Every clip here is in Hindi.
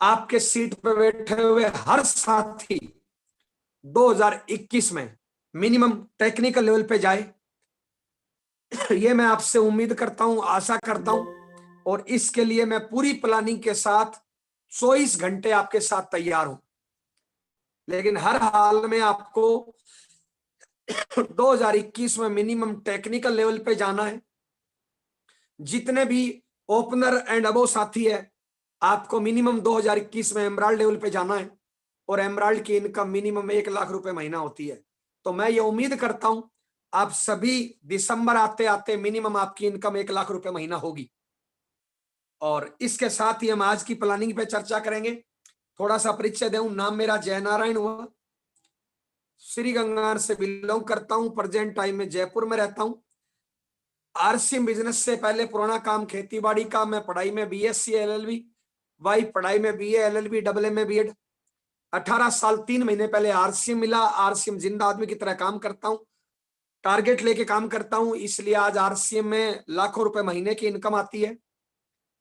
आपके सीट पे बैठे हुए हर साथी 2021 में मिनिमम टेक्निकल लेवल पे जाए, ये मैं आपसे उम्मीद करता हूं, आशा करता हूं। और इसके लिए मैं पूरी प्लानिंग के साथ 24 घंटे आपके साथ तैयार हूं। लेकिन हर हाल में आपको 2021 में मिनिमम टेक्निकल लेवल पे जाना है। जितने भी ओपनर एंड अबो साथी है, आपको मिनिमम 2021 में एमराल्ड लेवल पे जाना है। और एमराल्ड की इनकम मिनिमम 1 लाख रुपए महीना होती है। तो मैं ये उम्मीद करता हूं आप सभी दिसंबर आते आते मिनिमम आपकी इनकम 1 लाख रुपए महीना होगी। और इसके साथ ही हम आज की प्लानिंग पे चर्चा करेंगे। थोड़ा सा परिचय दूं, नाम मेरा जय नारायण हुआ, श्री गंगार से बिलोंग करता हूं, प्रेजेंट टाइम में जयपुर में रहता हूं। आरसीएम बिजनेस से पहले पुराना काम खेती बाड़ी का, मैं पढ़ाई में बीएससी एलएलबी, वाइफ पढ़ाई में BA LLB double MA BEd. 18 साल 3 महीने पहले आरसीएम मिला। आरसीएम जिंदा आदमी की तरह काम करता हूं, टारगेट लेके काम करता हूं, इसलिए आज आरसीएम में लाखों रुपए महीने की इनकम आती है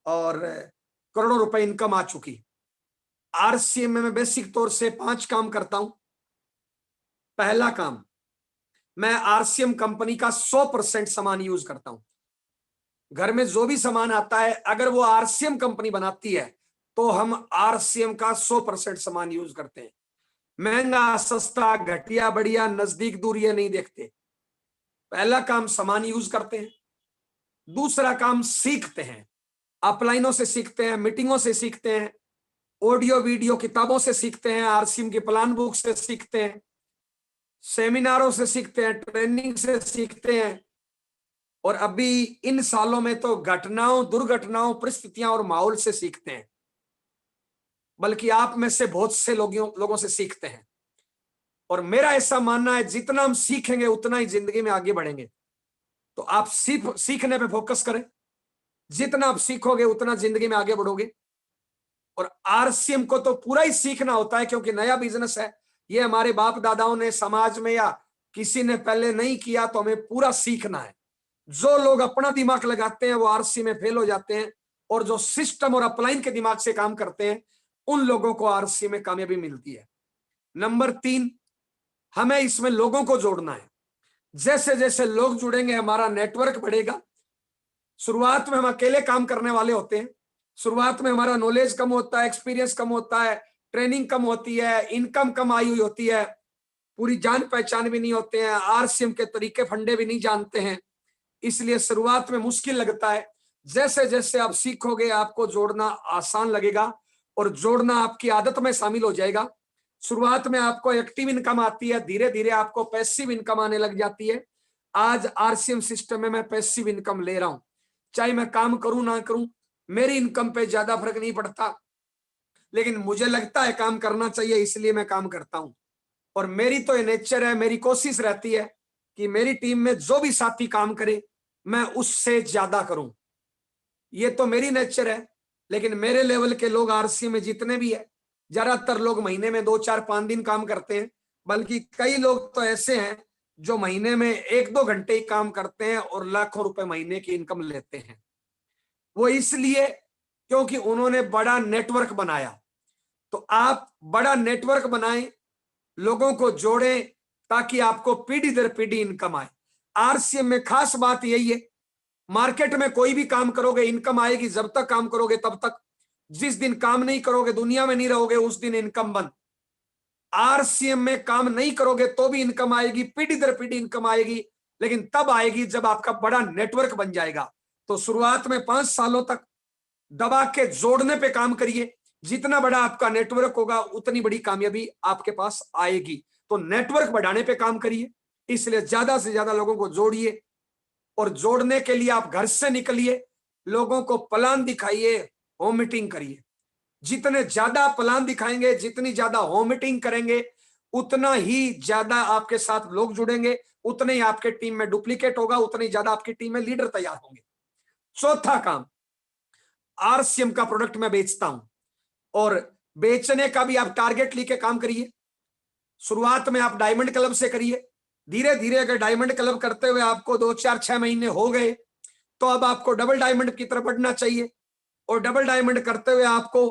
और करोड़ों रुपए इनकम आ चुकी। आरसीएम में मैं बेसिक तौर से 5 काम करता हूं। पहला काम, मैं आरसीएम कंपनी का 100% सामान यूज करता हूं। घर में जो भी सामान आता है, अगर वो आरसीएम कंपनी बनाती है तो हम आरसीएम का 100% सामान यूज करते हैं। महंगा सस्ता घटिया बढ़िया नजदीक दूर ये नहीं देखते। पहला काम सामान यूज करते हैं। दूसरा काम सीखते हैं, अपलाइनों से सीखते हैं, मीटिंगों से सीखते हैं, ऑडियो वीडियो किताबों से सीखते हैं, आरसीएम की प्लान बुक से सीखते हैं, सेमिनारों से सीखते हैं, ट्रेनिंग से सीखते हैं। और अभी इन सालों में तो घटनाओं, दुर्घटनाओं, परिस्थितियां और माहौल से सीखते हैं। बल्कि आप में से बहुत से लोगों से सीखते हैं। और मेरा ऐसा मानना है जितना हम सीखेंगे उतना ही जिंदगी में आगे बढ़ेंगे। तो आप सीखने पे फोकस करें। जितना आप सीखोगे उतना जिंदगी में आगे बढ़ोगे। और आरसीएम को तो पूरा ही सीखना होता है, क्योंकि नया बिजनेस है। ये हमारे बाप दादाओं ने समाज में या किसी ने पहले नहीं किया, तो हमें पूरा सीखना है। जो लोग अपना दिमाग लगाते हैं वो आरसी में फेल हो जाते हैं, और जो सिस्टम और अपलाइन के दिमाग से काम करते हैं उन लोगों को आरसी में कामयाबी मिलती है। नंबर 3, हमें इसमें लोगों को जोड़ना है। जैसे जैसे लोग जुड़ेंगे हमारा नेटवर्क बढ़ेगा। शुरुआत में हम अकेले काम करने वाले होते हैं। शुरुआत में हमारा नॉलेज कम होता है, एक्सपीरियंस कम होता है, ट्रेनिंग कम होती है, इनकम कम आई हुई होती है, पूरी जान पहचान भी नहीं होते हैं, आरसीएम के तरीके फंडे भी नहीं जानते हैं। इसलिए शुरुआत में मुश्किल लगता है। जैसे जैसे आप सीखोगे आपको जोड़ना आसान लगेगा और जोड़ना आपकी आदत में शामिल हो जाएगा। शुरुआत में आपको एक्टिव इनकम आती है, धीरे धीरे आपको पैसिव इनकम आने लग जाती है। आज आरसीएम सिस्टम में मैं पैसिव इनकम ले रहा हूं। चाहे मैं काम करूं ना करूं, मेरी इनकम पे ज्यादा फर्क नहीं पड़ता, लेकिन मुझे लगता है काम करना चाहिए, इसलिए मैं काम करता हूं। और मेरी तो ये नेचर है, मेरी कोशिश रहती है कि मेरी टीम में जो भी साथी काम करे मैं उससे ज्यादा करूं। ये तो मेरी नेचर है। लेकिन मेरे लेवल के लोग आरसी में जितने भी है, ज्यादातर लोग महीने में 2 4 5 दिन काम करते हैं। बल्कि कई लोग तो ऐसे हैं जो महीने में 1 2 घंटे ही काम करते हैं और लाखों रुपए महीने की इनकम लेते हैं। वो इसलिए क्योंकि उन्होंने बड़ा नेटवर्क बनाया। तो आप बड़ा नेटवर्क बनाएं, लोगों को जोड़ें, ताकि आपको पीढ़ी दर पीढ़ी इनकम आए। आरसीएम में खास बात यही है, मार्केट में कोई भी काम करोगे इनकम आएगी जब तक काम करोगे तब तक। जिस दिन काम नहीं करोगे, दुनिया में नहीं रहोगे, उस दिन इनकम बंद। आरसीएम में काम नहीं करोगे तो भी इनकम आएगी, पीढ़ी दर पीढ़ी इनकम आएगी, लेकिन तब आएगी जब आपका बड़ा नेटवर्क बन जाएगा। तो शुरुआत में 5 सालों तक दबा के जोड़ने पे काम करिए। जितना बड़ा आपका नेटवर्क होगा उतनी बड़ी कामयाबी आपके पास आएगी। तो नेटवर्क बढ़ाने पे काम करिए, इसलिए ज्यादा से ज्यादा लोगों को जोड़िए। और जोड़ने के लिए आप घर से निकलिए, लोगों को प्लान दिखाइए, होम मीटिंग करिए। जितने ज्यादा प्लान दिखाएंगे, जितनी ज्यादा होम मीटिंग करेंगे, उतना ही ज्यादा आपके साथ लोग जुड़ेंगे, उतने ही आपके टीम में डुप्लीकेट होगा, उतनी ज्यादा आपकी टीम में लीडर तैयार होंगे। चौथा काम, आरसीएम का प्रोडक्ट मैं बेचता हूं और बेचने का भी आप टारगेट लेके काम करिए। शुरुआत में आप डायमंड क्लब से करिए। धीरे धीरे अगर डायमंड क्लब करते हुए आपको 2 4 6 महीने हो गए तो अब आपको डबल डायमंड की तरफ बढ़ना चाहिए। और डबल डायमंड करते हुए आपको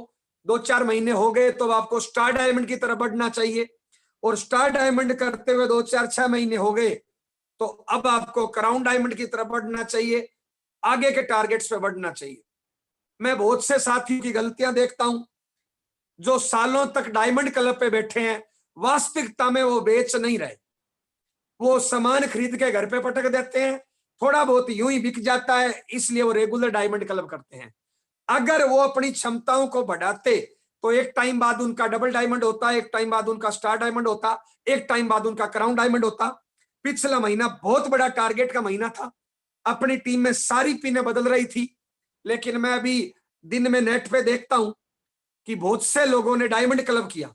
2-4 महीने हो गए तो आपको स्टार डायमंड की तरफ बढ़ना चाहिए, और स्टार डायमंड करते हुए 2-4-6 महीने हो गए तो अब आपको क्राउन डायमंड की तरफ बढ़ना चाहिए, आगे के टारगेट्स पे बढ़ना चाहिए। मैं बहुत से साथियों की गलतियां देखता हूं जो सालों तक डायमंड क्लब पे बैठे हैं, वास्तविकता में वो बेच नहीं रहे, वो सामान खरीद के घर पे पटक देते हैं, थोड़ा बहुत यूं ही बिक जाता है, इसलिए वो रेगुलर डायमंड क्लब करते हैं। अगर वो अपनी क्षमताओं को बढ़ाते तो एक टाइम बाद उनका डबल डायमंड होता, एक टाइम बाद उनका स्टार डायमंड होता, एक टाइम बाद उनका क्राउन डायमंड होता। पिछला महीना बहुत बड़ा टारगेट का महीना था, अपनी टीम में सारी पिनें बदल रही थी, लेकिन मैं अभी दिन में नेट पे देखता हूं कि बहुत से लोगों ने डायमंड क्लब किया।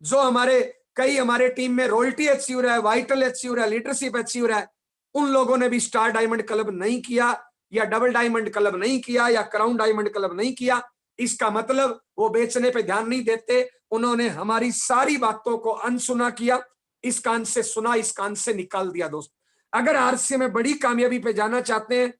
जो हमारे टीम में रॉयल्टी अचीव रहा है, वाइटल अचीव रहा है, लीडरशिप अचीव रहा है, उन लोगों ने भी स्टार डायमंड क्लब नहीं किया, या डबल डायमंड क्लब नहीं किया, या क्राउन डायमंड क्लब नहीं किया। इसका मतलब वो बेचने पे ध्यान नहीं देते, उन्होंने हमारी सारी बातों को अनसुना किया, इस कान से सुना, इस कान से निकाल दिया। दोस्त, अगर आरसीए में बड़ी कामयाबी पे जाना चाहते हैं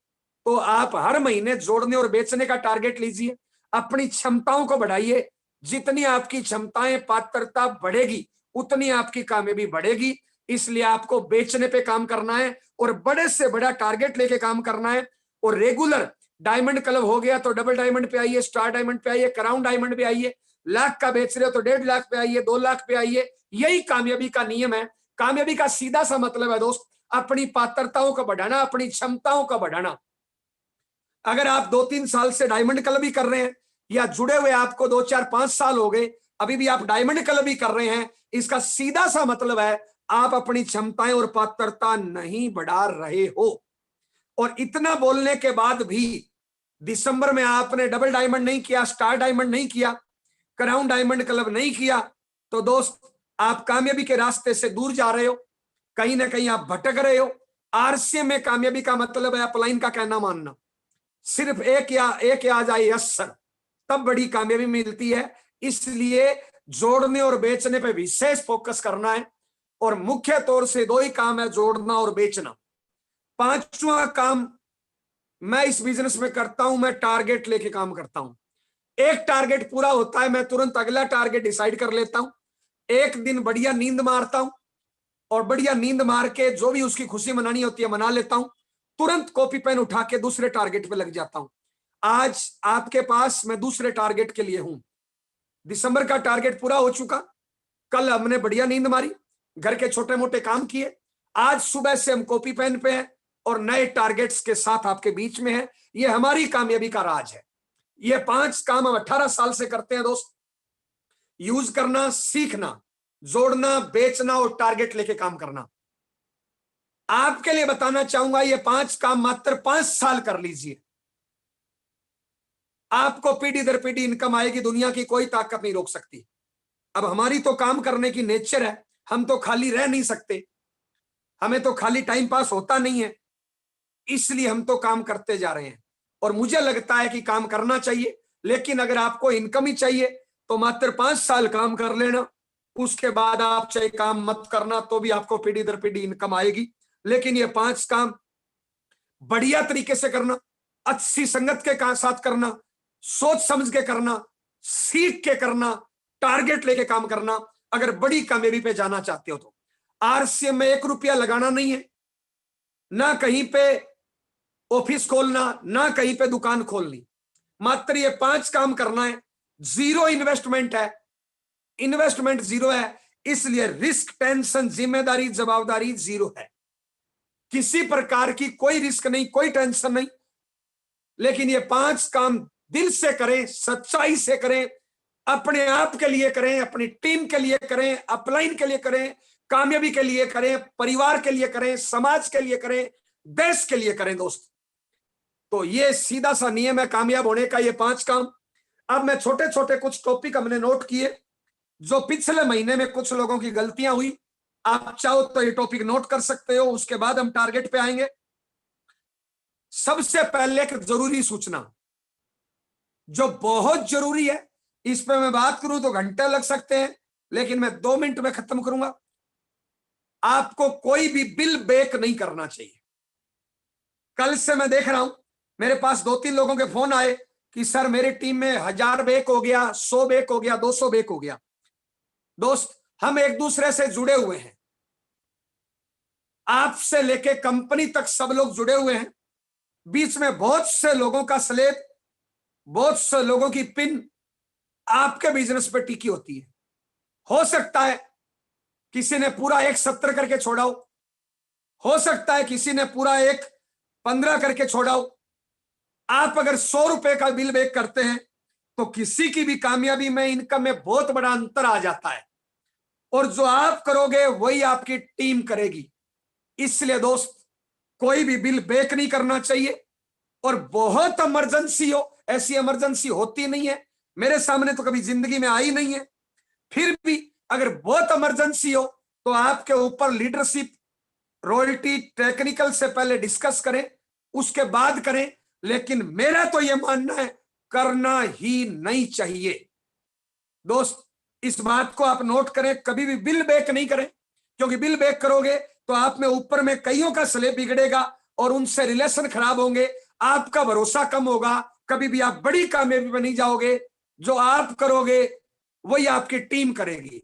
तो आप हर महीने जोड़ने और बेचने का टारगेट लीजिए, अपनी क्षमताओं को बढ़ाइए। जितनी आपकी क्षमताएं, पात्रता बढ़ेगी उतनी आपकी कामयाबी बढ़ेगी। इसलिए आपको बेचने पे काम करना है और बड़े से बड़ा टारगेट लेके काम करना है। और रेगुलर डायमंड क्लब हो गया तो डबल डायमंड पे आइए, स्टार डायमंड पे आइए, क्राउन डायमंड पे आइए। लाख का बेच रहे हो तो 1.5 लाख पे आइए, 2 लाख पे आइए। यही कामयाबी का नियम है। कामयाबी का सीधा सा मतलब है दोस्त, अपनी पात्रताओं को बढ़ाना, अपनी क्षमताओं को बढ़ाना। अगर आप 2-3 साल से डायमंड क्लब ही कर रहे हैं, या जुड़े हुए आपको 2-4-5 साल हो गए, अभी भी आप डायमंड क्लब ही कर रहे हैं, इसका सीधा सा मतलब है आप अपनी क्षमताएं और पात्रता नहीं बढ़ा रहे हो। और इतना बोलने के बाद भी दिसंबर में आपने डबल डायमंड नहीं किया, स्टार डायमंड नहीं किया, क्राउन डायमंड क्लब नहीं किया, तो दोस्त आप कामयाबी के रास्ते से दूर जा रहे हो, कहीं ना कहीं आप भटक रहे हो। आरसीए में कामयाबी का मतलब है अपलाइन का कहना मानना। सिर्फ एक या आ जाए यस सर, तब बड़ी कामयाबी मिलती है। इसलिए जोड़ने और बेचने पे विशेष फोकस करना है, और मुख्य तौर से 2 ही काम है, जोड़ना और बेचना। 5वां काम मैं इस बिजनेस में करता हूं, मैं टारगेट लेके काम करता हूं। एक टारगेट पूरा होता है, मैं तुरंत अगला टारगेट डिसाइड कर लेता हूं। एक दिन बढ़िया नींद मारता हूं, और बढ़िया नींद मार के जो भी उसकी खुशी मनानी होती है मना लेता हूं। तुरंत कॉपी पेन उठा के दूसरे टारगेट पे लग जाता हूं। आज आपके पास मैं दूसरे टारगेट के लिए हूं। दिसंबर का टारगेट पूरा हो चुका, कल हमने बढ़िया नींद मारी, घर के छोटे मोटे काम किए, आज सुबह से हम कॉपी पेन पे हैं और नए टारगेट्स के साथ आपके बीच में है। ये हमारी कामयाबी का राज है। ये 5 काम हम 18 साल से करते हैं दोस्त। यूज करना, सीखना, जोड़ना, बेचना और टारगेट लेके काम करना। आपके लिए बताना चाहूंगा, ये 5 काम मात्र 5 साल कर लीजिए, आपको पीढ़ी दर पीढ़ी इनकम आएगी, दुनिया की कोई ताकत नहीं रोक सकती। अब हमारी तो काम करने की नेचर है, हम तो खाली रह नहीं सकते, हमें तो खाली टाइम पास होता नहीं है, इसलिए हम तो काम करते जा रहे हैं। और मुझे लगता है कि काम करना चाहिए, लेकिन अगर आपको इनकम ही चाहिए तो मात्र 5 साल काम कर लेना, उसके बाद आप चाहे काम मत करना तो भी आपको पीढ़ी दर पीढ़ी इनकम आएगी। लेकिन ये 5 काम बढ़िया तरीके से करना, अच्छी संगत के साथ करना, सोच समझ के करना, सीख के करना, टारगेट लेके काम करना, अगर बड़ी कामयाबी पे जाना चाहते हो तो। आरसीएम में 1 रुपया लगाना नहीं है, ना कहीं पे ऑफिस खोलना, ना कहीं पे दुकान खोलनी, मात्र ये 5 काम करना है। जीरो इन्वेस्टमेंट है, इन्वेस्टमेंट जीरो है, इसलिए रिस्क, टेंशन, जिम्मेदारी, जवाबदारी जीरो है। किसी प्रकार की कोई रिस्क नहीं, कोई टेंशन नहीं। लेकिन ये 5 काम दिल से करें, सच्चाई से करें, अपने आप के लिए करें, अपनी टीम के लिए करें, अपलाइन के लिए करें, कामयाबी के लिए करें, परिवार के लिए करें, समाज के लिए करें, देश के लिए करें दोस्त। तो ये सीधा सा नियम है कामयाब होने का, ये 5 काम। अब मैं छोटे छोटे कुछ टॉपिक हमने नोट किए, जो पिछले महीने में कुछ लोगों की गलतियां हुई। आप चाहो तो ये टॉपिक नोट कर सकते हो, उसके बाद हम टारगेट पे आएंगे। सबसे पहले एक जरूरी सूचना जो बहुत जरूरी है, इस पे मैं बात करूं तो घंटे लग सकते हैं, लेकिन मैं 2 मिनट में खत्म करूंगा। आपको कोई भी बिल बेक नहीं करना चाहिए। कल से मैं देख रहा हूं, मेरे पास 2-3 लोगों के फोन आए, कि सर मेरी टीम में 1000 बेक हो गया, 100 बेक हो गया, 200 बेक हो गया। दोस्त, हम एक दूसरे से जुड़े हुए हैं, आपसे लेके कंपनी तक सब लोग जुड़े हुए हैं। बीच में बहुत से लोगों का स्लेब, बहुत से लोगों की पिन आपके बिजनेस पे टिकी होती है। हो सकता है किसी ने पूरा 170 करके छोड़ा हो सकता है किसी ने पूरा 115 करके छोड़ा हो। आप अगर 100 रुपए का बिल बेक करते हैं तो किसी की भी कामयाबी में, इनकम में बहुत बड़ा अंतर आ जाता है, और जो आप करोगे वही आपकी टीम करेगी। इसलिए दोस्त, कोई भी बिल बेक नहीं करना चाहिए। और बहुत इमरजेंसी हो, ऐसी इमरजेंसी होती नहीं है, मेरे सामने तो कभी जिंदगी में आई नहीं है, फिर भी अगर बहुत इमरजेंसी हो तो आपके ऊपर लीडरशिप, रॉयल्टी, टेक्निकल से पहले डिस्कस करें, उसके बाद करें। लेकिन मेरा तो यह मानना है, करना ही नहीं चाहिए। दोस्त, इस बात को आप नोट करें, कभी भी बिल बेक नहीं करें, क्योंकि बिल बेक करोगे तो आप में ऊपर में कईयों का स्लेब बिगड़ेगा और उनसे रिलेशन खराब होंगे, आपका भरोसा कम होगा, कभी भी आप बड़ी कामयाबी में नहीं जाओगे। जो आप करोगे वही आपकी टीम करेगी।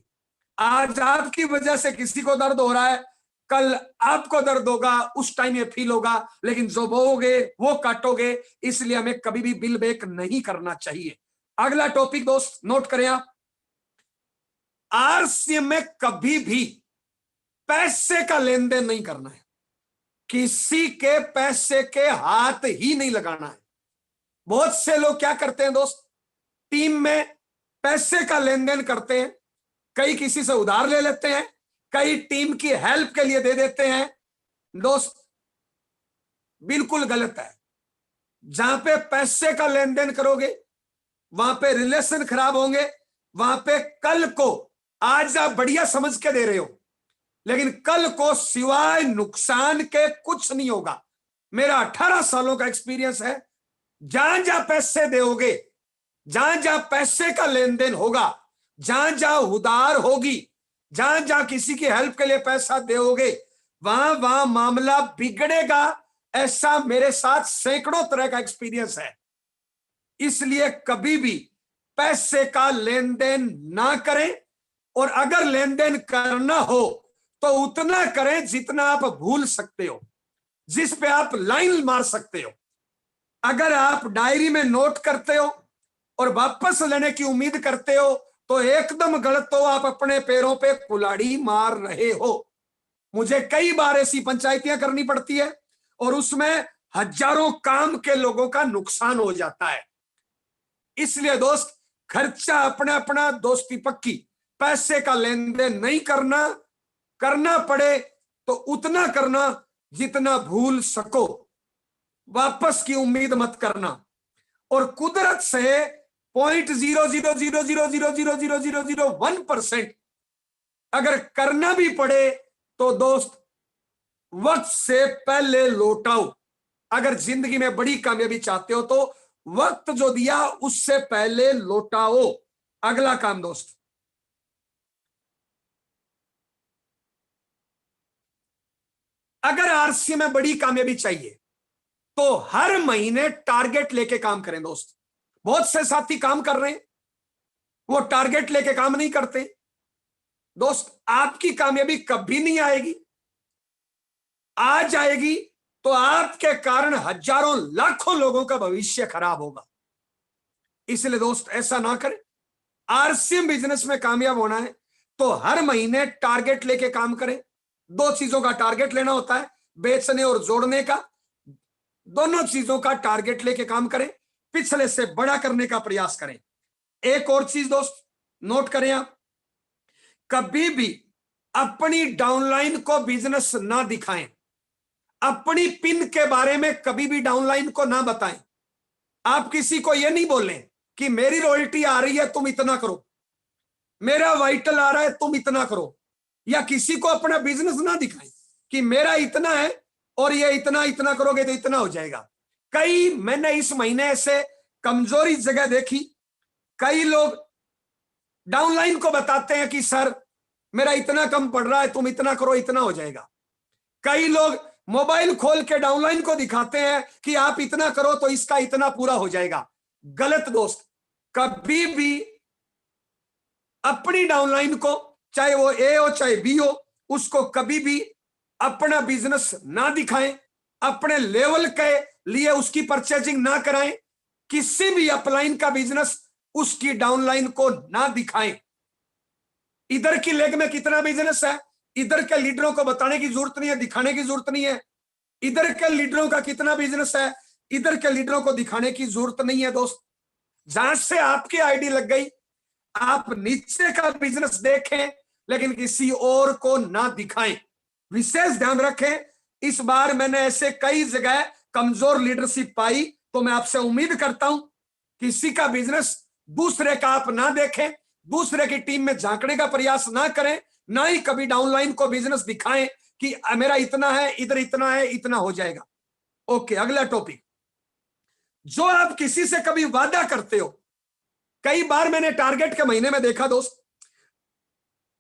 आज आपकी वजह से किसी को दर्द हो रहा है, कल आपको दर्द होगा, उस टाइम ये फील होगा, लेकिन जो बोओगे वो काटोगे। इसलिए हमें कभी भी बिल बेक नहीं करना चाहिए। अगला टॉपिक दोस्त नोट करें आप, आरसीएम में कभी भी पैसे का लेन देन नहीं करना है, किसी के पैसे के हाथ ही नहीं लगाना है। बहुत से लोग क्या करते हैं दोस्त, टीम में पैसे का लेन देन करते हैं, कई किसी से उधार ले लेते हैं, कई टीम की हेल्प के लिए दे देते हैं। दोस्त, बिल्कुल गलत है। जहां पे पैसे का लेन देन करोगे वहां पे रिलेशन खराब होंगे, वहां पे कल को, आज आप बढ़िया समझ के दे रहे हो, लेकिन कल को सिवाय नुकसान के कुछ नहीं होगा। मेरा 18 सालों का एक्सपीरियंस है, जहां जहां पैसे दोगे, जहां जहां पैसे का लेन देन होगा, जहां जहां उधार होगी, जहां जहां किसी की हेल्प के लिए पैसा दोगे, वहां वहां मामला बिगड़ेगा। ऐसा मेरे साथ सैकड़ों तरह का एक्सपीरियंस है। इसलिए कभी भी पैसे का लेन देन ना करें, और अगर लेन देन करना हो तो उतना करें जितना आप भूल सकते हो, जिस पे आप लाइन मार सकते हो। अगर आप डायरी में नोट करते हो और वापस लेने की उम्मीद करते हो तो एकदम गलत हो, आप अपने पैरों पे कुल्हाड़ी मार रहे हो। मुझे कई बार ऐसी पंचायतियां करनी पड़ती है और उसमें हजारों काम के लोगों का नुकसान हो जाता है। इसलिए दोस्त, खर्चा अपना अपना, दोस्ती पक्की, पैसे का लेन देन नहीं करना, करना पड़े तो उतना करना जितना भूल सको, वापस की उम्मीद मत करना। और कुदरत से 0.000000001% अगर करना भी पड़े तो दोस्त वक्त से पहले लौटाओ। अगर जिंदगी में बड़ी कामयाबी चाहते हो तो वक्त जो दिया उससे पहले लौटाओ। अगला काम दोस्त, अगर आरसी में बड़ी कामयाबी चाहिए तो हर महीने टारगेट लेके काम करें दोस्त। बहुत से साथी काम कर रहे हैं, वो टारगेट लेके काम नहीं करते। दोस्त, आपकी कामयाबी कभी नहीं आएगी, आ जाएगी तो आपके कारण हजारों लाखों लोगों का भविष्य खराब होगा। इसलिए दोस्त, ऐसा ना करें। आरसीएम बिजनेस में कामयाब होना है तो हर महीने टारगेट लेके काम करें। 2 चीजों का टारगेट लेना होता है, बेचने और जोड़ने का। दोनों चीजों का टारगेट लेके काम करें, पिछले से बड़ा करने का प्रयास करें। एक और चीज दोस्त नोट करें आप, कभी भी अपनी डाउनलाइन को बिजनेस ना दिखाएं, अपनी पिन के बारे में कभी भी डाउनलाइन को ना बताएं। आप किसी को यह नहीं बोलें कि मेरी रॉयल्टी आ रही है तुम इतना करो, मेरा वाइटल आ रहा है तुम इतना करो, या किसी को अपना बिजनेस ना दिखाएं कि मेरा इतना है और ये इतना इतना करोगे तो इतना हो जाएगा। मैंने इस महीने ऐसे कमजोरी जगह देखी, कई लोग डाउनलाइन को बताते हैं कि सर मेरा इतना कम पड़ रहा है, तुम इतना करो इतना हो जाएगा। कई लोग मोबाइल खोल के डाउनलाइन को दिखाते हैं कि आप इतना करो तो इसका इतना पूरा हो जाएगा। गलत दोस्त। कभी भी अपनी डाउनलाइन को, चाहे वो ए हो चाहे बी हो, उसको कभी भी अपना बिजनेस ना दिखाएं, अपने लेवल के लिए उसकी परचेजिंग ना कराएं, किसी भी अपलाइन का बिजनेस उसकी डाउनलाइन को ना दिखाएं। इधर की लेग में कितना बिजनेस है, इधर के लीडरों को बताने की जरूरत नहीं है, दिखाने की जरूरत नहीं है। इधर के लीडरों का कितना बिजनेस है, इधर के लीडरों को दिखाने की जरूरत नहीं है दोस्त। जहां से आपकी आईडी लग गई, आप नीचे का बिजनेस देखें लेकिन किसी और को ना दिखाएं। विशेष ध्यान रखें, इस बार मैंने ऐसे कई जगह कमजोर लीडरशिप पाई, तो मैं आपसे उम्मीद करता हूं किसी का बिजनेस दूसरे का आप ना देखें, दूसरे की टीम में झांकने का प्रयास ना करें, ना ही कभी डाउनलाइन को बिजनेस दिखाएं कि मेरा इतना है, इधर इतना है, इतना हो जाएगा। ओके, अगला टॉपिक, जो आप किसी से कभी वादा करते हो। कई बार मैंने टारगेट के महीने में देखा दोस्त,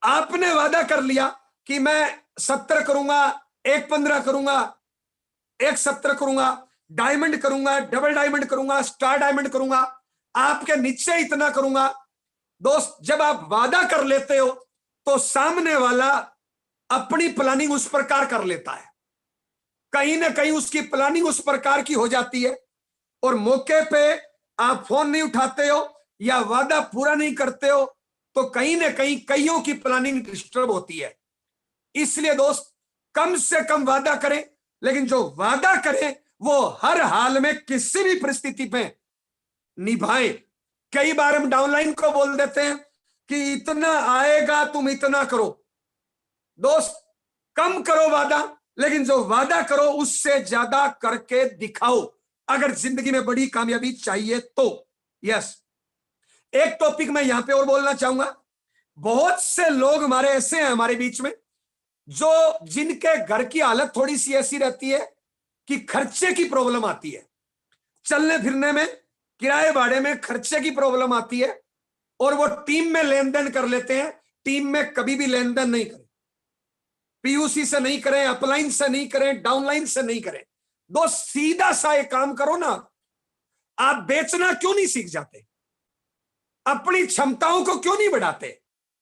आपने वादा कर लिया कि मैं 70 करूंगा, 115 करूंगा, 170 करूंगा, डायमंड करूंगा, डबल डायमंड करूंगा, स्टार डायमंड करूंगा, आपके नीचे इतना करूंगा। दोस्त, जब आप वादा कर लेते हो तो सामने वाला अपनी प्लानिंग उस प्रकार कर लेता है, कहीं ना कहीं उसकी प्लानिंग उस प्रकार की हो जाती है, और मौके पे आप फोन नहीं उठाते हो या वादा पूरा नहीं करते हो तो कहीं ना कहीं कईयों की प्लानिंग डिस्टर्ब होती है। इसलिए दोस्त, कम से कम वादा करें, लेकिन जो वादा करें वो हर हाल में किसी भी परिस्थिति पे निभाएं। कई बार हम डाउनलाइन को बोल देते हैं कि इतना आएगा, तुम इतना करो। दोस्त, कम करो वादा, लेकिन जो वादा करो उससे ज्यादा करके दिखाओ, अगर जिंदगी में बड़ी कामयाबी चाहिए तो। यस, एक टॉपिक मैं यहां पे और बोलना चाहूंगा। बहुत से लोग हमारे ऐसे हैं हमारे बीच में, जो जिनके घर की हालत थोड़ी सी ऐसी रहती है कि खर्चे की प्रॉब्लम आती है, चलने फिरने में, किराए भाड़े में खर्चे की प्रॉब्लम आती है, और वो टीम में लेन देन कर लेते हैं। टीम में कभी भी लेन देन नहीं करें, पीयूसी से नहीं करें, अपलाइन से नहीं करें, डाउनलाइन से नहीं करें। दो सीधा सा एक काम करो ना, आप बेचना क्यों नहीं सीख जाते, अपनी क्षमताओं को क्यों नहीं बढ़ाते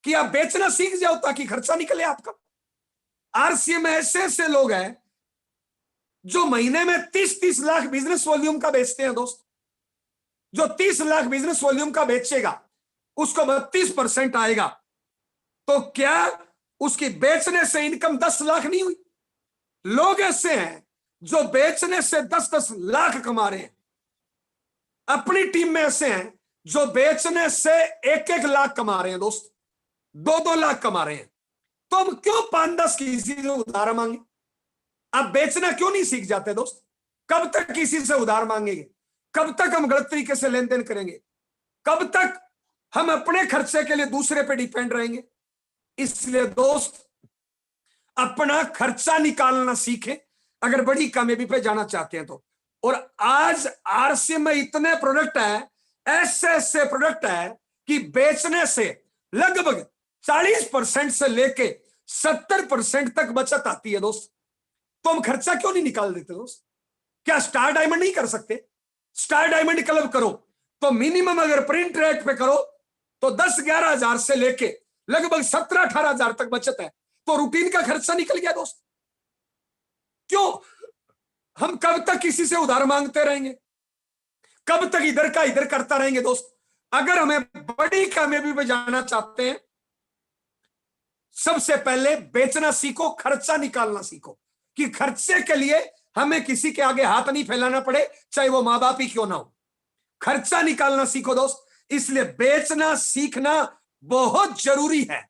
कि आप बेचना सीख जाओ ताकि खर्चा निकले आपका। आरसीए में ऐसे ऐसे लोग हैं जो महीने में 30-30 लाख बिजनेस वॉल्यूम का बेचते हैं दोस्त। जो 30 लाख बिजनेस वॉल्यूम का बेचेगा उसको 32% आएगा, तो क्या उसकी बेचने से इनकम 10 लाख नहीं हुई? लोग ऐसे हैं जो बेचने से 10-10 लाख कमा रहे हैं। अपनी टीम में ऐसे हैं जो बेचने से 1-1 लाख कमा रहे हैं दोस्त, 2-2 लाख कमा रहे हैं। तो हम क्यों 5-10 किसी से उधार मांगे? आप बेचना क्यों नहीं सीख जाते दोस्त? कब तक किसी से उधार मांगेंगे? कब तक हम गलत तरीके से लेन देन करेंगे? कब तक हम अपने खर्चे के लिए दूसरे पे डिपेंड रहेंगे? इसलिए दोस्त, अपना खर्चा निकालना सीखें अगर बड़ी कामयाबी पे जाना चाहते हैं तो। और आज आरसी में इतने प्रोडक्ट है, ऐसे ऐसे प्रोडक्ट है कि बेचने से लगभग 40% से लेके 70% तक बचत आती है दोस्त। तो हम खर्चा क्यों नहीं निकाल देते दोस्त? क्या स्टार डायमंड नहीं कर सकते? स्टार डायमंड क्लब करो तो मिनिमम अगर प्रिंट रेट पे करो तो 10-11 हजार से लेके लगभग 17-18 हजार तक बचत है, तो रूटीन का खर्चा निकल गया दोस्त। क्यों हम कब तक किसी से उधार मांगते रहेंगे? कब तक इधर का इधर करता रहेंगे दोस्त? अगर हमें बड़ी कामयाबी पे जाना चाहते हैं, सबसे पहले बेचना सीखो, खर्चा निकालना सीखो, कि खर्चे के लिए हमें किसी के आगे हाथ नहीं फैलाना पड़े, चाहे वो मां बाप ही क्यों ना हो। खर्चा निकालना सीखो दोस्त। इसलिए बेचना सीखना बहुत जरूरी है।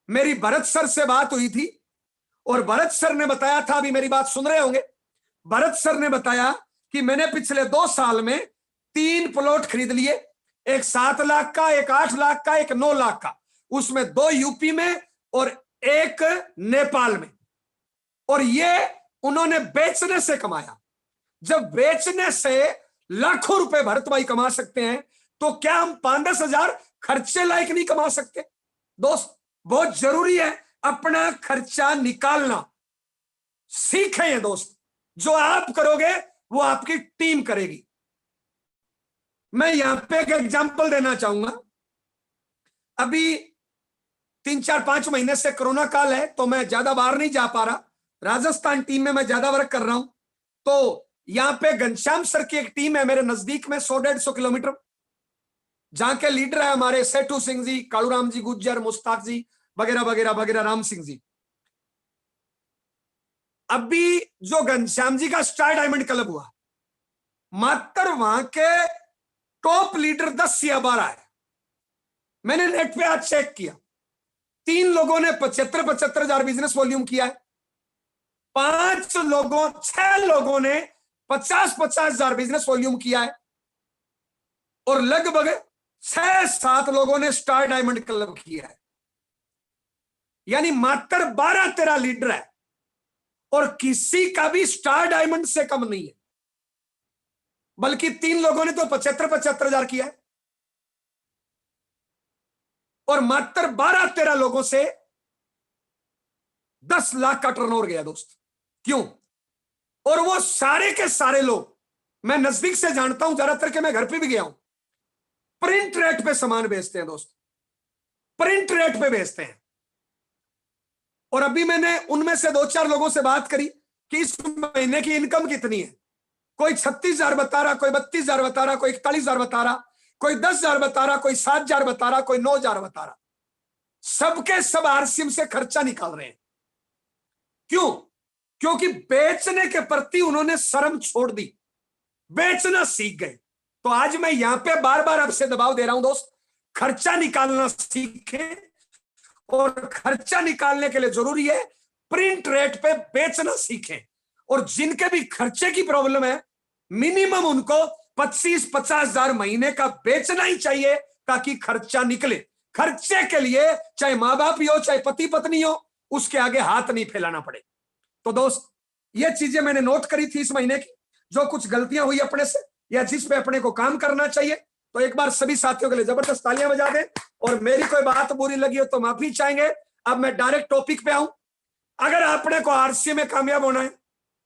मेरी भरत सर से बात हुई थी और भरत सर ने बताया था, अभी मेरी बात सुन रहे होंगे, भरत सर ने बताया कि मैंने पिछले 2 साल में 3 प्लॉट खरीद लिए, एक 7 लाख का, एक 8 लाख का, एक 9 लाख का, उसमें 2 यूपी में और एक नेपाल में, और ये उन्होंने बेचने से कमाया। जब बेचने से लाखों रुपए भरत भाई कमा सकते हैं, तो क्या हम 5-10 हजार खर्चे लायक नहीं कमा सकते? दोस्त, बहुत जरूरी है अपना खर्चा निकालना सीखें दोस्त। जो आप करोगे वो आपकी टीम करेगी। मैं यहां पे एक एग्जांपल देना चाहूंगा। अभी 3-4-5 महीने से कोरोना काल है, तो मैं ज्यादा बाहर नहीं जा पा रहा। राजस्थान टीम में मैं ज्यादा वर्क कर रहा हूं। तो यहाँ पे घनश्याम सर की एक टीम है मेरे नजदीक में 100-150 किलोमीटर, जहां के लीडर है हमारे सेठू सिंह जी, कालूराम जी गुज्जर, मुश्ताक जी वगैरह वगैरह वगैरह, राम सिंह जी। अभी जो घनश्याम जी का स्टार डायमंड क्लब हुआ, मात्र वहां के टॉप लीडर 10 या 12 है। मैंने नेट पे आज चेक किया, 3 लोगों ने 75-75 हजार बिजनेस वॉल्यूम किया है, 6 लोगों ने 50-50 हजार बिजनेस वॉल्यूम किया है, और लगभग 6-7 लोगों ने स्टार डायमंड क्लब किया है। यानी मात्र 12-13 लीडर है, और किसी का भी स्टार डायमंड से कम नहीं है, बल्कि 3 लोगों ने तो 75-75 हजार किया है, और मात्र 12-13 लोगों से 10 लाख का टर्नओवर गया दोस्त। क्यों? और वो सारे के सारे लोग मैं नजदीक से जानता हूं, ज्यादातर के मैं घर पे भी गया हूं, प्रिंट रेट पे सामान बेचते हैं दोस्त, प्रिंट रेट पे बेचते हैं। और अभी मैंने उनमें से 2-4 लोगों से बात करी कि इस महीने की इनकम कितनी है। कोई 36,000 बता रहा, कोई 32,000 बता रहा, कोई 41,000 बता रहा, कोई 10,000 बता रहा, कोई 7,000 बता रहा, कोई 9,000 बता रहा। सबके सब आरसीएम से खर्चा निकाल रहे हैं। क्यों? क्योंकि बेचने के प्रति उन्होंने शर्म छोड़ दी, बेचना सीख गए। तो आज मैं यहां पे बार बार आपसे दबाव दे रहा हूं दोस्त, खर्चा निकालना सीखें, और खर्चा निकालने के लिए जरूरी है प्रिंट रेट पे बेचना सीखें। और जिनके भी खर्चे की प्रॉब्लम है, मिनिमम उनको 25-50 हजार महीने का बेचना ही चाहिए, ताकि खर्चा निकले। खर्चे के लिए चाहे माँ बाप ही हो, चाहे पति पत्नी हो, उसके आगे हाथ नहीं फैलाना पड़े। तो दोस्त, ये चीजें मैंने नोट करी थी इस महीने की, जो कुछ गलतियां हुई अपने से, या जिस पे अपने को काम करना चाहिए। तो एक बार सभी साथियों के लिए जबरदस्त तालियां बजा दें, और मेरी कोई बात बुरी लगी हो तो माफी चाहेंगे। अब मैं डायरेक्ट टॉपिक पे आऊं। अगर आपने को आरसीएम में कामयाब होना है,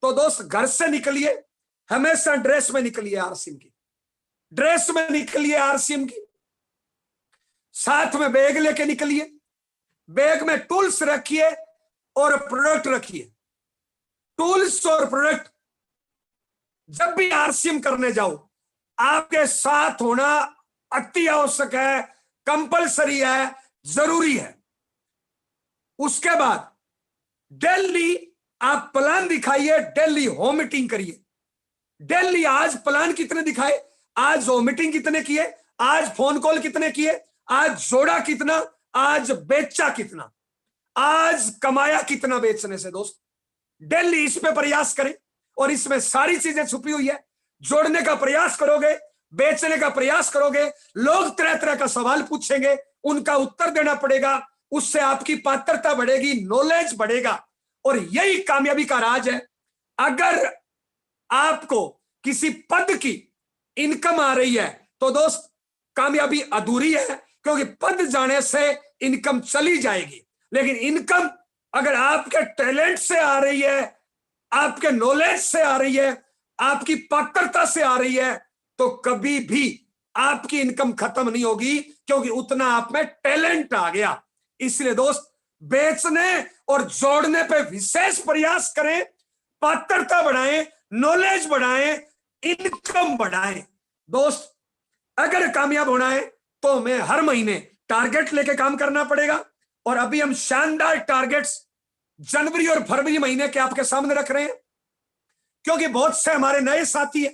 तो दोस्त घर से निकलिए, हमेशा ड्रेस में निकलिए, आरसीएम की ड्रेस में निकलिए, आरसीएम की। साथ में बैग लेके निकलिए, बैग में टूल्स रखिए और प्रोडक्ट रखिए। टूल्स और प्रोडक्ट जब भी आरसीएम करने जाओ, आपके साथ होना अति आवश्यक है, कंपलसरी है, जरूरी है। उसके बाद डेली आप प्लान दिखाइए, डेली होम मीटिंग करिए। डेली आज प्लान कितने दिखाए, आज होम मीटिंग कितने किए, आज फोन कॉल कितने किए, आज जोड़ा कितना, आज बेचा कितना, आज कमाया कितना बेचने से। दोस्त, डेली इस पे प्रयास करें, और इसमें सारी चीजें छुपी हुई है। जोड़ने का प्रयास करोगे, बेचने का प्रयास करोगे, लोग तरह तरह का सवाल पूछेंगे, उनका उत्तर देना पड़ेगा, उससे आपकी पात्रता बढ़ेगी, नॉलेज बढ़ेगा। और यही कामयाबी का राज है। अगर आपको किसी पद की इनकम आ रही है, तो दोस्त कामयाबी अधूरी है, क्योंकि पद जाने से इनकम चली जाएगी। लेकिन इनकम अगर आपके टैलेंट से आ रही है, आपके नॉलेज से आ रही है, आपकी पात्रता से आ रही है, तो कभी भी आपकी इनकम खत्म नहीं होगी, क्योंकि उतना आप में टैलेंट आ गया। इसलिए दोस्त, बेचने और जोड़ने पे विशेष प्रयास करें, पात्रता बढ़ाएं, नॉलेज बढ़ाएं, इनकम बढ़ाएं। दोस्त, अगर कामयाब होना है तो हमें हर महीने टारगेट लेके काम करना पड़ेगा। और अभी हम शानदार टारगेट्स जनवरी और फरवरी महीने के आपके सामने रख रहे हैं, क्योंकि बहुत से हमारे नए साथी हैं,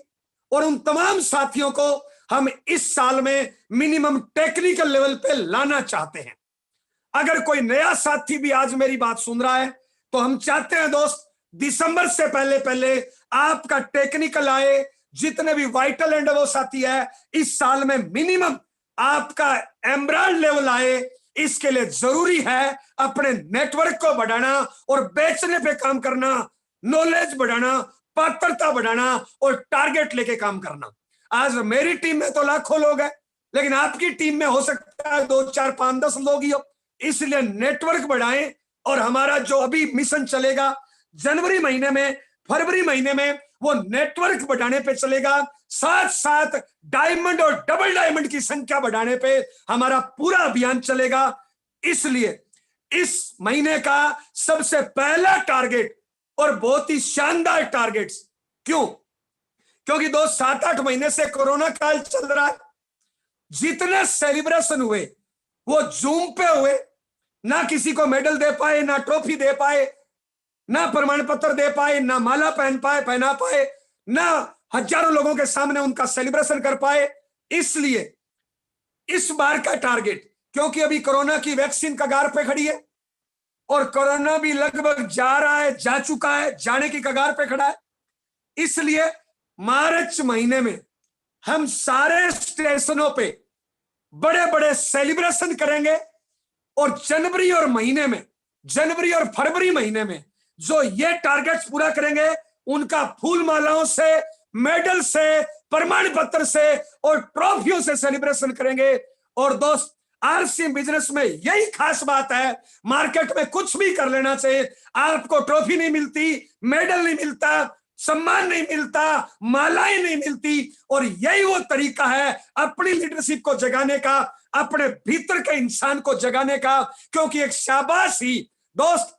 और उन तमाम साथियों को हम इस साल में मिनिमम टेक्निकल लेवल पे लाना चाहते हैं। अगर कोई नया साथी भी आज मेरी बात सुन रहा है, तो हम चाहते हैं दोस्त, दिसंबर से पहले पहले आपका टेक्निकल आए। जितने भी वाइटल एंड वो साथी है, इस साल में मिनिमम आपका एमराल्ड लेवल आए। इसके लिए जरूरी है अपने नेटवर्क को बढ़ाना और बेचने पे काम करना, नॉलेज बढ़ाना, पात्रता बढ़ाना और टारगेट लेके काम करना। आज मेरी टीम में तो लाखों लोग हैं, लेकिन आपकी टीम में हो सकता है 2, 4, 5, 10 लोग ही हो। इसलिए नेटवर्क बढ़ाएं, और हमारा जो अभी मिशन चलेगा जनवरी महीने में, फरवरी महीने में वो नेटवर्क बढ़ाने पे चलेगा, साथ साथ डायमंड और डबल डायमंड की संख्या बढ़ाने पे हमारा पूरा अभियान चलेगा। इसलिए इस महीने का सबसे पहला टारगेट और बहुत ही शानदार टारगेट्स, क्यों? क्योंकि 7-8 महीने से कोरोना काल चल रहा है, जितने सेलिब्रेशन हुए वो जूम पे हुए, ना किसी को मेडल दे पाए, ना ट्रॉफी दे पाए, ना प्रमाण पत्र दे पाए, ना माला पहना पाए, ना हजारों लोगों के सामने उनका सेलिब्रेशन कर पाए। इसलिए इस बार का टारगेट, क्योंकि अभी कोरोना की वैक्सीन कगार पे खड़ी है और कोरोना भी लगभग जा रहा है, जा चुका है, जाने की कगार पे खड़ा है, इसलिए मार्च महीने में हम सारे स्टेशनों पे बड़े बड़े सेलिब्रेशन करेंगे और जनवरी और फरवरी महीने में जो ये टारगेट्स पूरा करेंगे उनका फूल मालाओं से, मेडल से, प्रमाण पत्र से और ट्रॉफियों से सेलिब्रेशन करेंगे। और दोस्त, आरसीएम बिजनेस में यही खास बात है, मार्केट में कुछ भी कर लेना चाहिए, आपको ट्रॉफी नहीं मिलती, मेडल नहीं मिलता, सम्मान नहीं मिलता, मालाएं नहीं मिलती, और यही वो तरीका है अपनी लीडरशिप को जगाने का, अपने भीतर के इंसान को जगाने का। क्योंकि एक शाबाशी दोस्त,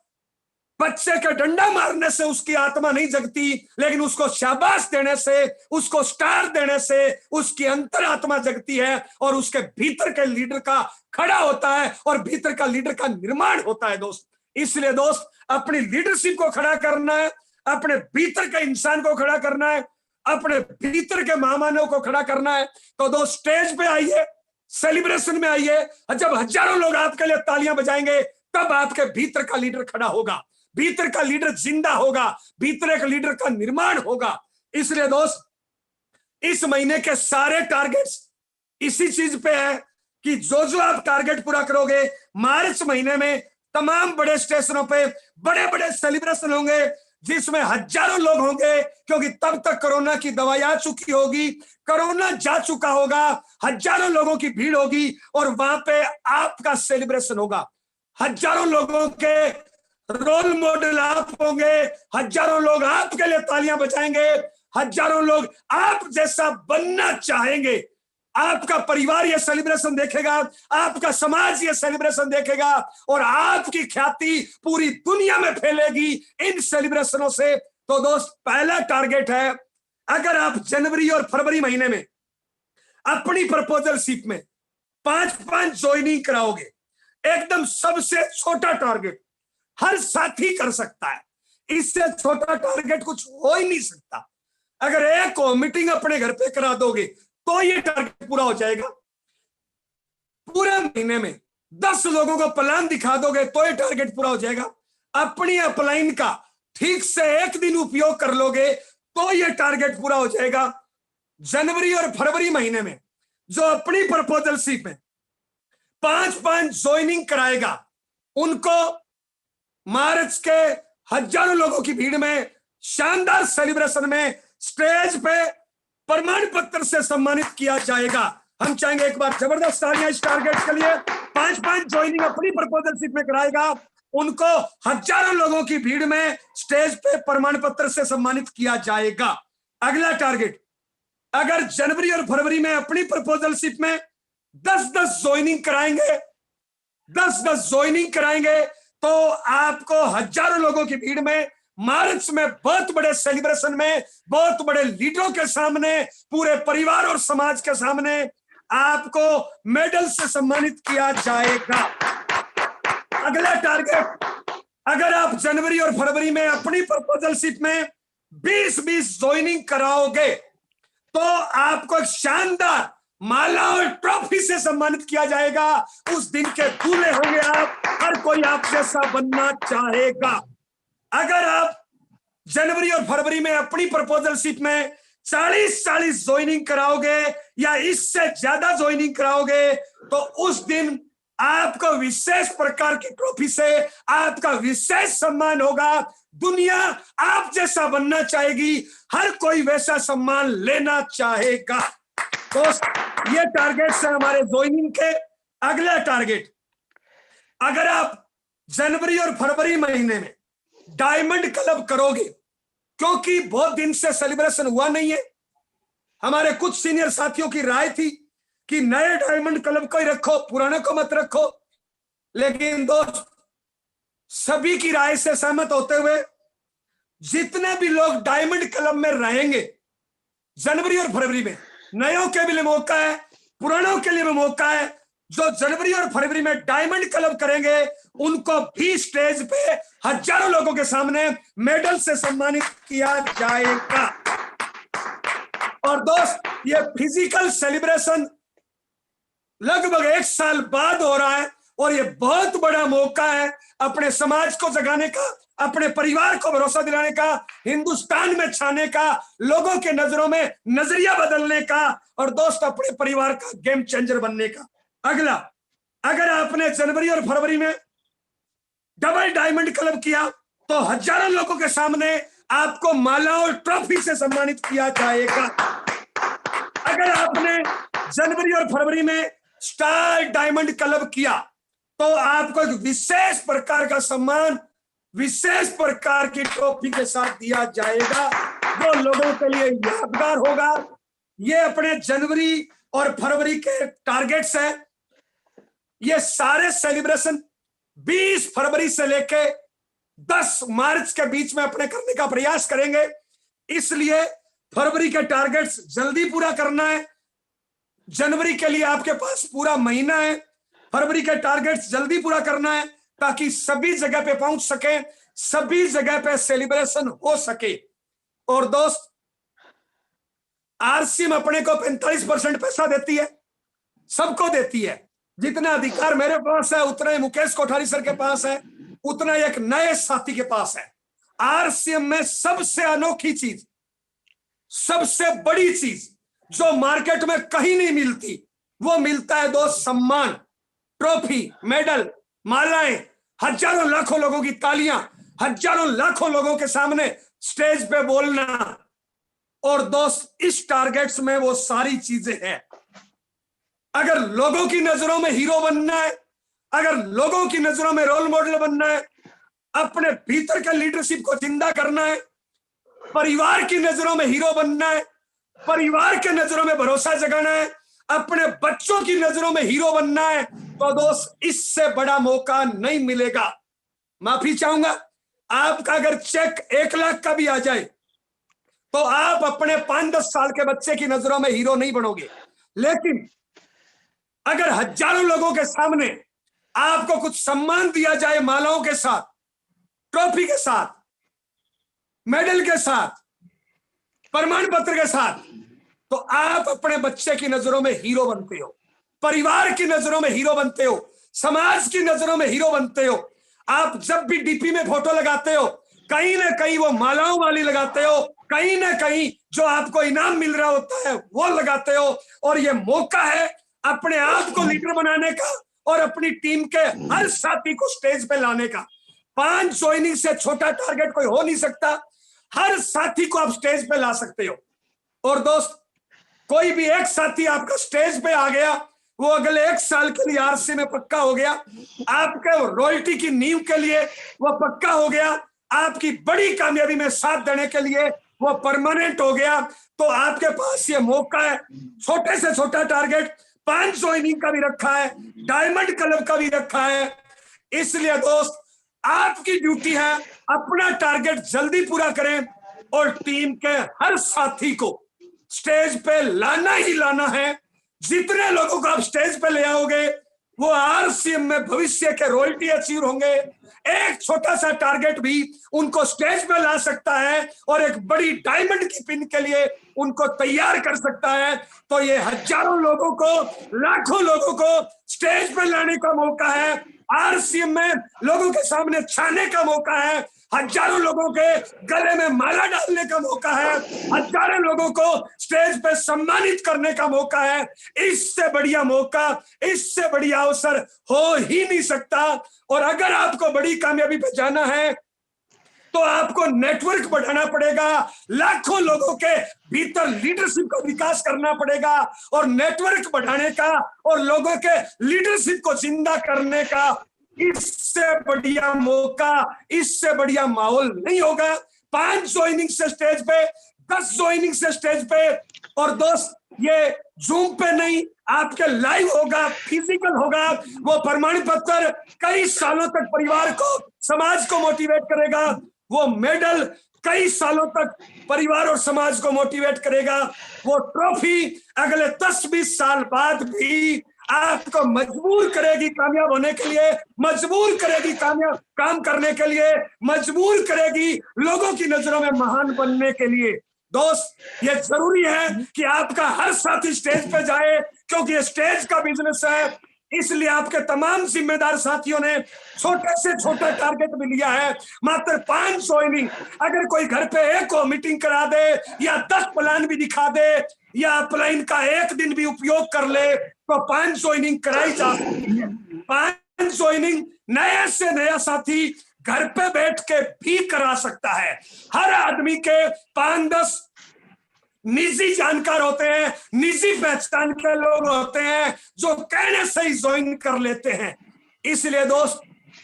बच्चे के डंडा मारने से उसकी आत्मा नहीं जगती, लेकिन उसको शाबाश देने से, उसको स्टार देने से उसकी अंतरात्मा जगती है और उसके भीतर के लीडर का खड़ा होता है और भीतर का लीडर का निर्माण होता है दोस्त। इसलिए दोस्त, अपनी लीडरशिप को खड़ा करना है, अपने भीतर के इंसान को खड़ा करना है, अपने भीतर के महामानव को खड़ा करना है। तो दोस्त, स्टेज पे आइए, सेलिब्रेशन में आइए, जब हजारों लोग आपके लिए तालियां बजाएंगे तब आपके भीतर का लीडर खड़ा होगा, भीतर का लीडर जिंदा होगा, भीतर का लीडर का निर्माण होगा। इसलिए दोस्त, इस महीने के सारे टारगेट्स इसी चीज पे है कि जो जो आप टारगेट पूरा करोगे, मार्च महीने में तमाम बड़े स्टेशनों पे बड़े बड़े सेलिब्रेशन होंगे जिसमें हजारों लोग होंगे, क्योंकि तब तक कोरोना की दवाई आ चुकी होगी, कोरोना जा चुका होगा, हजारों लोगों की भीड़ होगी और वहां पे आपका सेलिब्रेशन होगा। हजारों लोगों के रोल मॉडल आप होंगे, हजारों लोग आपके लिए तालियां बजाएंगे, हजारों लोग आप जैसा बनना चाहेंगे। आपका परिवार ये सेलिब्रेशन देखेगा, आपका समाज ये सेलिब्रेशन देखेगा और आपकी ख्याति पूरी दुनिया में फैलेगी इन सेलिब्रेशनों से। तो दोस्त, पहला टारगेट है, अगर आप जनवरी और फरवरी महीने में अपनी प्रपोजल शीट में 5-5 ज्वाइनिंग कराओगे, एकदम सबसे छोटा टारगेट, हर साथी कर सकता है, इससे छोटा टारगेट कुछ हो ही नहीं सकता। अगर एक मीटिंग अपने घर पे करा दोगे तो ये टारगेट पूरा हो जाएगा। पूरे महीने में 10 लोगों को प्लान दिखा दोगे तो ये टारगेट पूरा हो जाएगा। अपनी अपलाइन का ठीक से एक दिन उपयोग कर लोगे तो ये टारगेट पूरा हो जाएगा। जनवरी और फरवरी महीने में जो अपनी प्रपोजल शीट में 5-5 ज्वाइनिंग कराएगा, उनको मार्च के हजारों लोगों की भीड़ में शानदार सेलिब्रेशन में स्टेज पे प्रमाण पत्र से सम्मानित किया जाएगा। हम चाहेंगे एक बार जबरदस्त तालियां इस टारगेट के लिए। 5-5 ज्वाइनिंग अपनी प्रपोजल शीट में कराएगा, उनको हजारों लोगों की भीड़ में स्टेज पे प्रमाण पत्र से सम्मानित किया जाएगा। अगला टारगेट, अगर जनवरी और फरवरी में अपनी प्रपोजल शीट में 10-10 ज्वाइनिंग कराएंगे, 10-10 ज्वाइनिंग कराएंगे तो आपको हजारों लोगों की भीड़ में मार्च में बहुत बड़े सेलिब्रेशन में, बहुत बड़े लीडरों के सामने, पूरे परिवार और समाज के सामने आपको मेडल से सम्मानित किया जाएगा। अगला टारगेट, अगर आप जनवरी और फरवरी में अपनी प्रपोजल शीट में 20-20 ज्वाइनिंग कराओगे तो आपको एक शानदार माला और ट्रॉफी से सम्मानित किया जाएगा। उस दिन के दूल्हे होंगे आप, हर कोई आप जैसा बनना चाहेगा। अगर आप जनवरी और फरवरी में अपनी प्रपोजल शीट में 40-40 ज्वाइनिंग कराओगे या इससे ज्यादा ज्वाइनिंग कराओगे तो उस दिन आपको विशेष प्रकार की ट्रॉफी से आपका विशेष सम्मान होगा। दुनिया आप जैसा बनना चाहेगी, हर कोई वैसा सम्मान लेना चाहेगा। दोस्त, ये टारगेट है हमारे ज्वाइनिंग के। अगला टारगेट, अगर आप जनवरी और फरवरी महीने में डायमंड क्लब करोगे क्योंकि बहुत दिन से सेलिब्रेशन हुआ नहीं है। हमारे कुछ सीनियर साथियों की राय थी कि नए डायमंड क्लब को ही रखो, पुराने को मत रखो। लेकिन दोस्त, सभी की राय से सहमत होते हुए जितने भी लोग डायमंड क्लब में रहेंगे जनवरी और फरवरी में, नयों के लिए मौका है, पुरानों के लिए भी मौका है। जो जनवरी और फरवरी में डायमंड क्लब करेंगे उनको भी स्टेज पे हजारों लोगों के सामने मेडल से सम्मानित किया जाएगा। और दोस्त, ये फिजिकल सेलिब्रेशन लगभग 1 साल बाद हो रहा है और ये बहुत बड़ा मौका है अपने समाज को जगाने का, अपने परिवार को भरोसा दिलाने का, हिंदुस्तान में छाने का, लोगों के नजरों में नजरिया बदलने का और दोस्त अपने परिवार का गेम चेंजर बनने का। अगला, अगर आपने जनवरी और फरवरी में डबल डायमंड क्लब किया तो हजारों लोगों के सामने आपको माला और ट्रॉफी से सम्मानित किया जाएगा। अगर आपने जनवरी और फरवरी में स्टार डायमंड क्लब किया तो आपको एक विशेष प्रकार का सम्मान, विशेष प्रकार की ट्रॉफी के साथ दिया जाएगा, जो लोगों के लिए यादगार होगा। ये अपने जनवरी और फरवरी के टारगेट्स हैं। ये सारे सेलिब्रेशन 20 फरवरी से लेके 10 मार्च के बीच में अपने करने का प्रयास करेंगे। इसलिए फरवरी के टारगेट्स जल्दी पूरा करना है। जनवरी के लिए आपके पास पूरा महीना है, फरवरी के टारगेट्स जल्दी पूरा करना है ताकि सभी जगह पे पहुंच सके, सभी जगह पे सेलिब्रेशन हो सके। और दोस्त, आरसीएम अपने को 45% पैसा देती है, सबको देती है। जितना अधिकार मेरे पास है उतना ही मुकेश कोठारी सर के पास है, उतना एक नए साथी के पास है। आरसीएम में सबसे अनोखी चीज, सबसे बड़ी चीज जो मार्केट में कहीं नहीं मिलती, वो मिलता है दोस्त सम्मान, ट्रॉफी, मेडल, मालाएं, हजारों लाखों लोगों की तालियां, हजारों लाखों लोगों के सामने स्टेज पे बोलना। और दोस्त, इस टारगेट्स में वो सारी चीजें हैं। अगर लोगों की नजरों में हीरो बनना है, अगर लोगों की नजरों में रोल मॉडल बनना है, अपने भीतर के लीडरशिप को जिंदा करना है, परिवार की नजरों में हीरो बनना है, परिवार के नजरों में भरोसा जगाना है, अपने बच्चों की नजरों में हीरो बनना है, तो दोस्त इससे बड़ा मौका नहीं मिलेगा। माफी चाहूंगा, आपका अगर चेक 1 लाख का भी आ जाए तो आप अपने 5-10 साल के बच्चे की नजरों में हीरो नहीं बनोगे। लेकिन अगर हजारों लोगों के सामने आपको कुछ सम्मान दिया जाए, मालाओं के साथ, ट्रॉफी के साथ, मेडल के साथ, प्रमाण पत्र के साथ, तो आप अपने बच्चे की नजरों में हीरो बनते हो, परिवार की नजरों में हीरो बनते हो, समाज की नजरों में हीरो बनते हो। आप जब भी डीपी में फोटो लगाते हो, कहीं ना कहीं वो मालाओं वाली लगाते हो, कहीं ना कहीं जो आपको इनाम मिल रहा होता है वो लगाते हो। और ये मौका है अपने आप को लीडर बनाने का और अपनी टीम के हर साथी को स्टेज पे लाने का। 5 ज्वाइनिंग से छोटा टारगेट कोई हो नहीं सकता। हर साथी को आप स्टेज पे ला सकते हो। और दोस्त, कोई भी एक साथी आपका स्टेज पे आ गया, वो अगले 1 साल के लिए आरसी में पक्का हो गया, आपके रॉयल्टी की नींव के लिए वो पक्का हो गया, आपकी बड़ी कामयाबी में साथ देने के लिए वो परमानेंट हो गया। तो आपके पास ये मौका है। छोटे से छोटा टारगेट 5 ज्वाइनिंग का भी रखा है, डायमंड क्लब का भी रखा है। इसलिए दोस्त, आपकी ड्यूटी है अपना टारगेट जल्दी पूरा करें और टीम के हर साथी को स्टेज पे लाना ही लाना है। जितने लोगों को आप स्टेज पे ले आओगे वो आरसीएम में भविष्य के रॉयल्टी अचीव होंगे। एक छोटा सा टारगेट भी उनको स्टेज पे ला सकता है और एक बड़ी डायमंड की पिन के लिए उनको तैयार कर सकता है। तो ये हजारों लोगों को, लाखों लोगों को स्टेज पे लाने का मौका है, आरसीएम में लोगों के सामने छाने का मौका है, हजारों लोगों के गले में माला डालने का मौका है, हजारों लोगों को स्टेज पे सम्मानित करने का मौका है। इससे बढ़िया मौका, इससे बढ़िया अवसर हो ही नहीं सकता। और अगर आपको बड़ी कामयाबी पे जाना है तो आपको नेटवर्क बढ़ाना पड़ेगा, लाखों लोगों के भीतर लीडरशिप का विकास करना पड़ेगा। और नेटवर्क बढ़ाने का और लोगों के लीडरशिप को जिंदा करने का इससे बढ़िया मौका, इससे बढ़िया माहौल नहीं होगा। 5 ज्वाइनिंग से स्टेज पे, 10 ज्वाइनिंग से स्टेज पे। और दोस्त ये जूम पे नहीं, आपके लाइव होगा, फिजिकल होगा। वो प्रमाण पत्र कई सालों तक परिवार को, समाज को मोटिवेट करेगा। वो मेडल कई सालों तक परिवार और समाज को मोटिवेट करेगा। वो ट्रॉफी अगले 10-20 साल बाद भी आपको मजबूर करेगी कामयाब होने के लिए, मजबूर करेगी कामयाब काम करने के लिए, मजबूर करेगी लोगों की नजरों में महान बनने के लिए। दोस्त ये जरूरी है कि आपका हर साथी स्टेज पे जाए, क्योंकि ये स्टेज का बिजनेस है। इसलिए आपके तमाम जिम्मेदार साथियों ने छोटे से छोटा टारगेट भी लिया है, मात्र 5 ज्वाइनिंग। अगर कोई घर पे एक मीटिंग करा दे या 10 प्लान भी दिखा दे या अपलाइन का एक दिन भी उपयोग कर ले तो 5 ज्वाइनिंग कराई जा सकती है। 5 ज्वाइनिंग नया से नया साथी घर पे बैठ के भी करा सकता है। हर आदमी के 5-10 निजी जानकार होते हैं, निजी पहचान के लोग होते हैं जो कहने से ही ज्वाइन कर लेते हैं। इसलिए दोस्त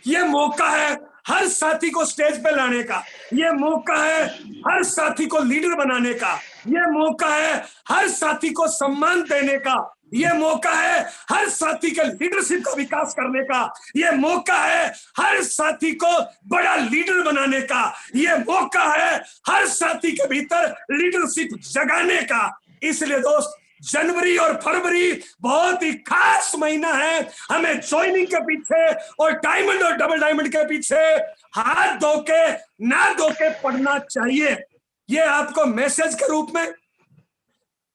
ये मौका है हर साथी को स्टेज पे लाने का, ये मौका है हर साथी को लीडर बनाने का, ये मौका है हर साथी को सम्मान देने का, ये मौका है हर साथी के लीडरशिप का विकास करने का, ये मौका है हर साथी को बड़ा लीडर बनाने का, ये मौका है हर साथी के भीतर लीडरशिप जगाने का। इसलिए दोस्त जनवरी और फरवरी बहुत ही खास महीना है। हमें ज्वाइनिंग के पीछे और डायमंड और डबल डायमंड के पीछे हाथ धो के ना धो के पढ़ना चाहिए। ये आपको मैसेज के रूप में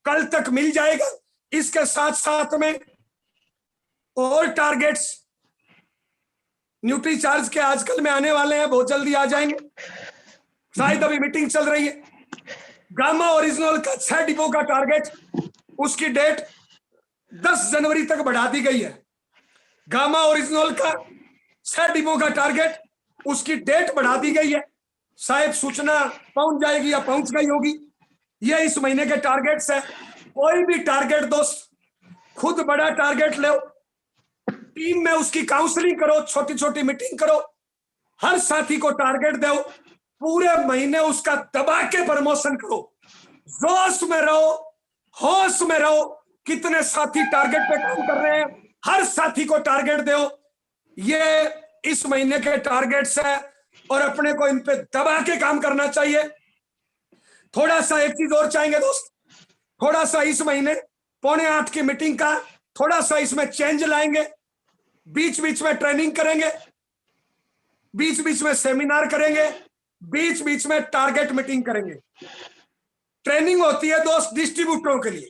कल तक मिल जाएगा। इसके साथ साथ में और टारगेट्स न्यूट्री चार्ज के आजकल में आने वाले हैं, बहुत जल्दी आ जाएंगे। शायद अभी मीटिंग चल रही है। गामा ओरिजिनल का 6 डिपो का टारगेट, उसकी डेट 10 जनवरी तक बढ़ा दी गई है। गामा ओरिजिनल का 6 डिपो का टारगेट, उसकी डेट बढ़ा दी गई है। शायद सूचना पहुंच जाएगी या पहुंच गई होगी। ये इस महीने के टारगेट्स है। कोई भी टारगेट दोस्त खुद बड़ा टारगेट लो, टीम में उसकी काउंसलिंग करो, छोटी छोटी मीटिंग करो, हर साथी को टारगेट दो, पूरे महीने उसका दबा के प्रमोशन करो, जोश में रहो, होश में रहो। कितने साथी टारगेट पे काम कर रहे हैं, हर साथी को टारगेट दो। ये इस महीने के टारगेट्स है और अपने को इन पे दबा के काम करना चाहिए। थोड़ा सा एक चीज और चाहेंगे दोस्त, थोड़ा सा इस महीने 7:45 की मीटिंग का थोड़ा सा इसमें चेंज लाएंगे। बीच बीच में ट्रेनिंग करेंगे, बीच बीच में सेमिनार करेंगे, बीच बीच में टारगेट मीटिंग करेंगे। ट्रेनिंग होती है दोस्त डिस्ट्रीब्यूटरों के लिए,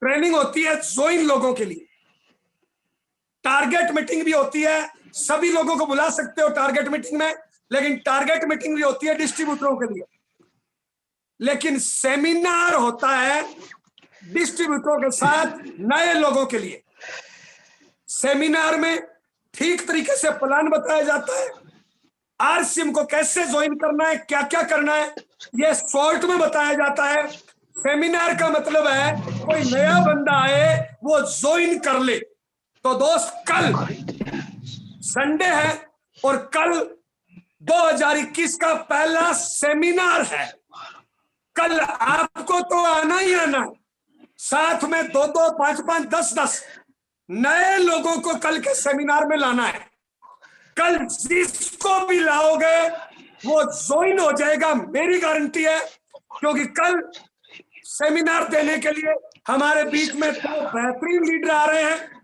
ट्रेनिंग होती है ज्वाइन लोगों के लिए, टारगेट मीटिंग भी होती है। सभी लोगों को बुला सकते हो टारगेट मीटिंग में, लेकिन टारगेट मीटिंग भी होती है डिस्ट्रीब्यूटरों के लिए। लेकिन सेमिनार होता है डिस्ट्रीब्यूटरों के साथ नए लोगों के लिए। सेमिनार में ठीक तरीके से प्लान बताया जाता है, आरसीएम को कैसे ज्वाइन करना है, क्या क्या करना है, ये शॉर्ट में बताया जाता है। सेमिनार का मतलब है कोई नया बंदा आए वो ज्वाइन कर ले। तो दोस्त कल संडे है और कल 2021 का पहला सेमिनार है। कल आपको तो आना ही आना है, साथ में 2-2, 5-5, 10-10 नए लोगों को कल के सेमिनार में लाना है। कल जिसको भी लाओगे वो ज्वाइन हो जाएगा, मेरी गारंटी है। क्योंकि कल सेमिनार देने के लिए हमारे बीच में 2 बेहतरीन लीडर आ रहे हैं।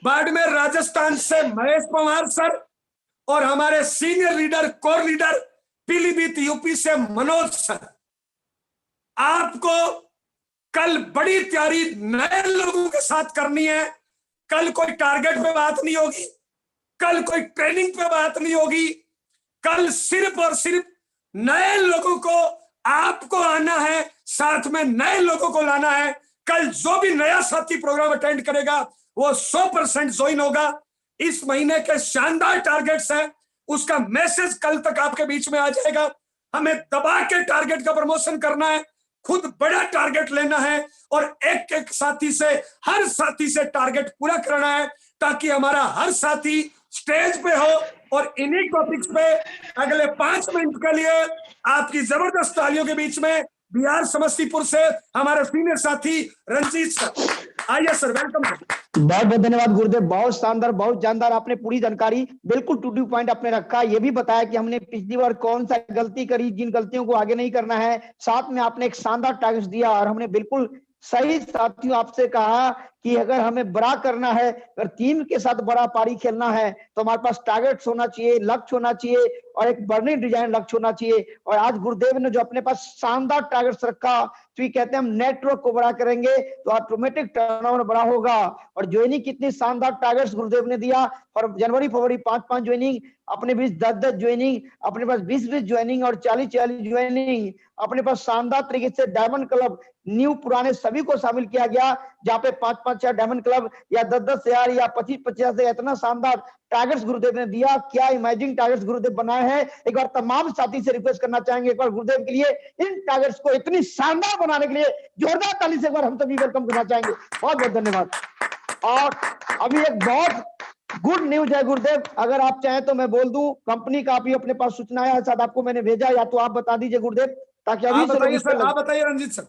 बाड़मेर राजस्थान से महेश पवार सर और हमारे senior leader, core leader Pilibhit UP से मनोज सर। आपको कल बड़ी तैयारी नए लोगों के साथ करनी है। कल कोई टारगेट पे बात नहीं होगी, कल कोई ट्रेनिंग पे बात नहीं होगी, कल सिर्फ और सिर्फ नए लोगों को आपको आना है, साथ में नए लोगों को लाना है। कल जो भी नया साथी प्रोग्राम अटेंड करेगा वो 100% ज्वाइन होगा। इस महीने के शानदार टारगेट्स हैं, उसका मैसेज कल तक आपके बीच में आ जाएगा। हमें दबा के टारगेट का प्रमोशन करना है, खुद बड़ा टारगेट लेना है और एक एक साथी से, हर साथी से टारगेट पूरा करना है, ताकि हमारा हर साथी स्टेज पे हो और इन्हीं टॉपिक्स पे अगले 5 मिनट के लिए आपकी जबरदस्त तालियों के बीच में बिहार समस्तीपुर से हमारे सीनियर साथी रंजीत सर। आइए सर, वेलकम सर। बहुत बहुत धन्यवाद गुरुदेव, बहुत शानदार, बहुत जानदार, आपने पूरी जानकारी बिल्कुल टू द पॉइंट आपने रखा। ये भी बताया कि हमने पिछली बार कौन सा गलती करी, जिन गलतियों को आगे नहीं करना है। साथ में आपने एक शानदार टारगेट दिया और हमने बिल्कुल सही साथियों आपसे कहा कि अगर हमें बड़ा करना है, अगर टीम के साथ बड़ा पारी खेलना है तो हमारे पास टारगेट्स होना चाहिए, लक्ष्य होना चाहिए और एक बर्निंग डिजाइन लक्ष्य होना चाहिए। और आज गुरुदेव ने जो अपने पास शानदार टारगेट्स रखा, तो ये कहते हैं हम नेटवर्क को बड़ा करेंगे तो ऑटोमेटिक टर्नओवर बड़ा होगा। और ज्वाइनिंग कितनी शानदार टारगेट्स गुरुदेव ने दिया, और जनवरी फरवरी 5-5 ज्वाइनिंग, अपने बीच 10-10 ज्वाइनिंग, अपने पास 20-20 ज्वाइनिंग और 40-40 ज्वाइनिंग, अपने पास शानदार तरीके से डायमंड क्लब न्यू पुराने सभी को शामिल किया गया, जहां पे 5-5 डायमंड क्लब या 10-10 हजार या 25-50 से इतना शानदार टारगेट्स गुरुदेव ने दिया। क्या इमेजिंग टारगेट्स गुरुदेव बनाए हैं। एक बार तमाम साथी से रिक्वेस्ट करना चाहेंगे, एक बार गुरुदेव के लिए इन टारगेट्स को इतनी शानदार बनाने के लिए जोरदार ताली से एक बार हम सभी वेलकम करना चाहेंगे। बहुत बहुत धन्यवाद। और अभी एक बहुत गुड न्यूज है गुरुदेव, अगर आप चाहें तो मैं बोल दूं, कंपनी का भी अपने पास सूचना है, शायद आपको मैंने भेजा, या तो आप बता दीजिए गुरुदेव, ताकि अभी से लोग इस पे आप बताइए रंजीत सर।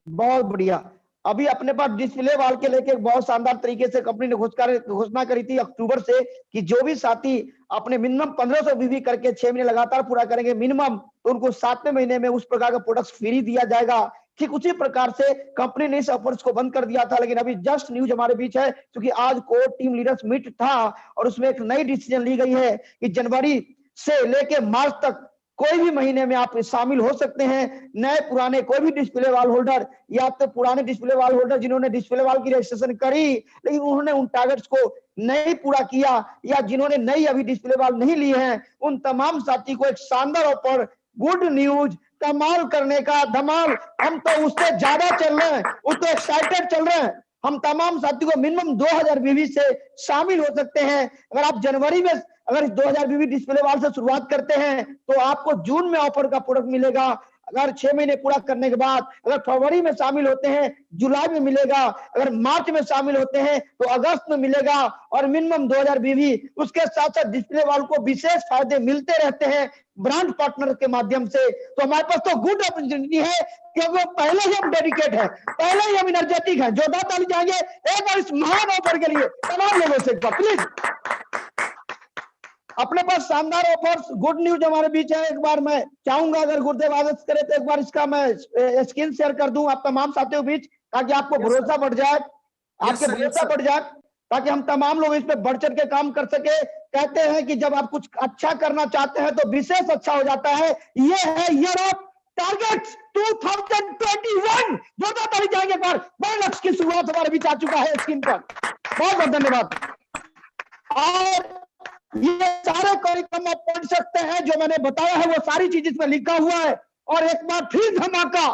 बहुत बढ़िया। अभी अपने पास डिस्प्ले वाल के लेके बहुत शानदार तरीके से कंपनी ने घोषणा करी थी अक्टूबर से कि जो भी साथी अपने मिनिमम 1500 बीबी करके 6 महीने लगातार पूरा करेंगे मिनिमम, तो उनको 7वें महीने में उस प्रकार का प्रोडक्ट फ्री दिया जाएगा। ठीक उसी प्रकार से कंपनी ने इस ऑफर्स को बंद कर दिया था, लेकिन अभी जस्ट न्यूज हमारे बीच है, क्योंकि आज कोर टीम लीडर्स मीट था और उसमें एक नई डिसीजन ली गई है कि जनवरी से लेके मार्च तक कोई भी महीने में आप शामिल हो सकते हैं। नए पुराने कोई भी डिस्प्ले वाल होल्डर, या तो पुराने डिस्प्ले वाल होल्डर जिन्होंने डिस्प्ले वाल की रजिस्ट्रेशन करी लेकिन उन्होंने उन टारगेट्स को नहीं पूरा किया, या जिन्होंने नई अभी डिस्प्ले वाल नहीं लिए हैं, उन तमाम साथी को एक शानदार ऑफर, गुड न्यूज, कमाल करने का धमाल। हम तो उससे ज्यादा चल रहे हैं, उससे एक्साइटेड चल रहे हैं। हम तमाम साथी को मिनिमम 2000 बीवी से शामिल हो सकते हैं। अगर आप जनवरी में अगर 2000 बीबी डिस्प्ले वाल से शुरुआत करते हैं तो आपको जून में ऑफर का प्रोडक्ट मिलेगा। अगर 6 महीने पूरा करने के बाद अगर फरवरी में शामिल होते हैं जुलाई में मिलेगा, अगर मार्च में शामिल होते हैं तो अगस्त में मिलेगा, और मिनिमम 2000 बीबी। उसके साथ साथ डिस्प्ले वाल को विशेष फायदे मिलते रहते हैं ब्रांड पार्टनर के माध्यम से। तो हमारे पास तो गुड अपॉर्चुनिटी है, क्योंकि पहले ही हम डेडिकेट है, पहले ही हम एनर्जेटिक है। जोरदार ताली जाएंगे एक बार इस महान ऑफर के लिए तमाम लोगों से, प्लीज। अपने पास शानदार ऑफर्स, गुड न्यूज हमारे बीच है। एक बार मैं चाहूंगा अगर गुरुदेव आदेश करे तो एक बार इसका मैं स्क्रीन शेयर कर दूं आप तमाम साथियों के बीच, ताकि आपको भरोसा बढ़ जाए, आपके भरोसा बढ़ जाए, ताकि हम तमाम लोग इस पे बढ़ चढ़ के काम कर सके। कहते हैं कि जब आप कुछ अच्छा करना चाहते हैं तो विशेष अच्छा हो जाता है। ये है ईयर ऑफ टारगेट्स 2021। जोरदार ताली जाएंगे एक बार, बड़े लक्ष्य की शुरुआत हमारे बीच आ चुका है स्क्रीन पर। बहुत बहुत धन्यवाद। और ये सारे कार्यक्रम आप पढ़ सकते हैं, जो मैंने बताया है वो सारी चीज इसमें लिखा हुआ है। और एक बार फिर धमाका,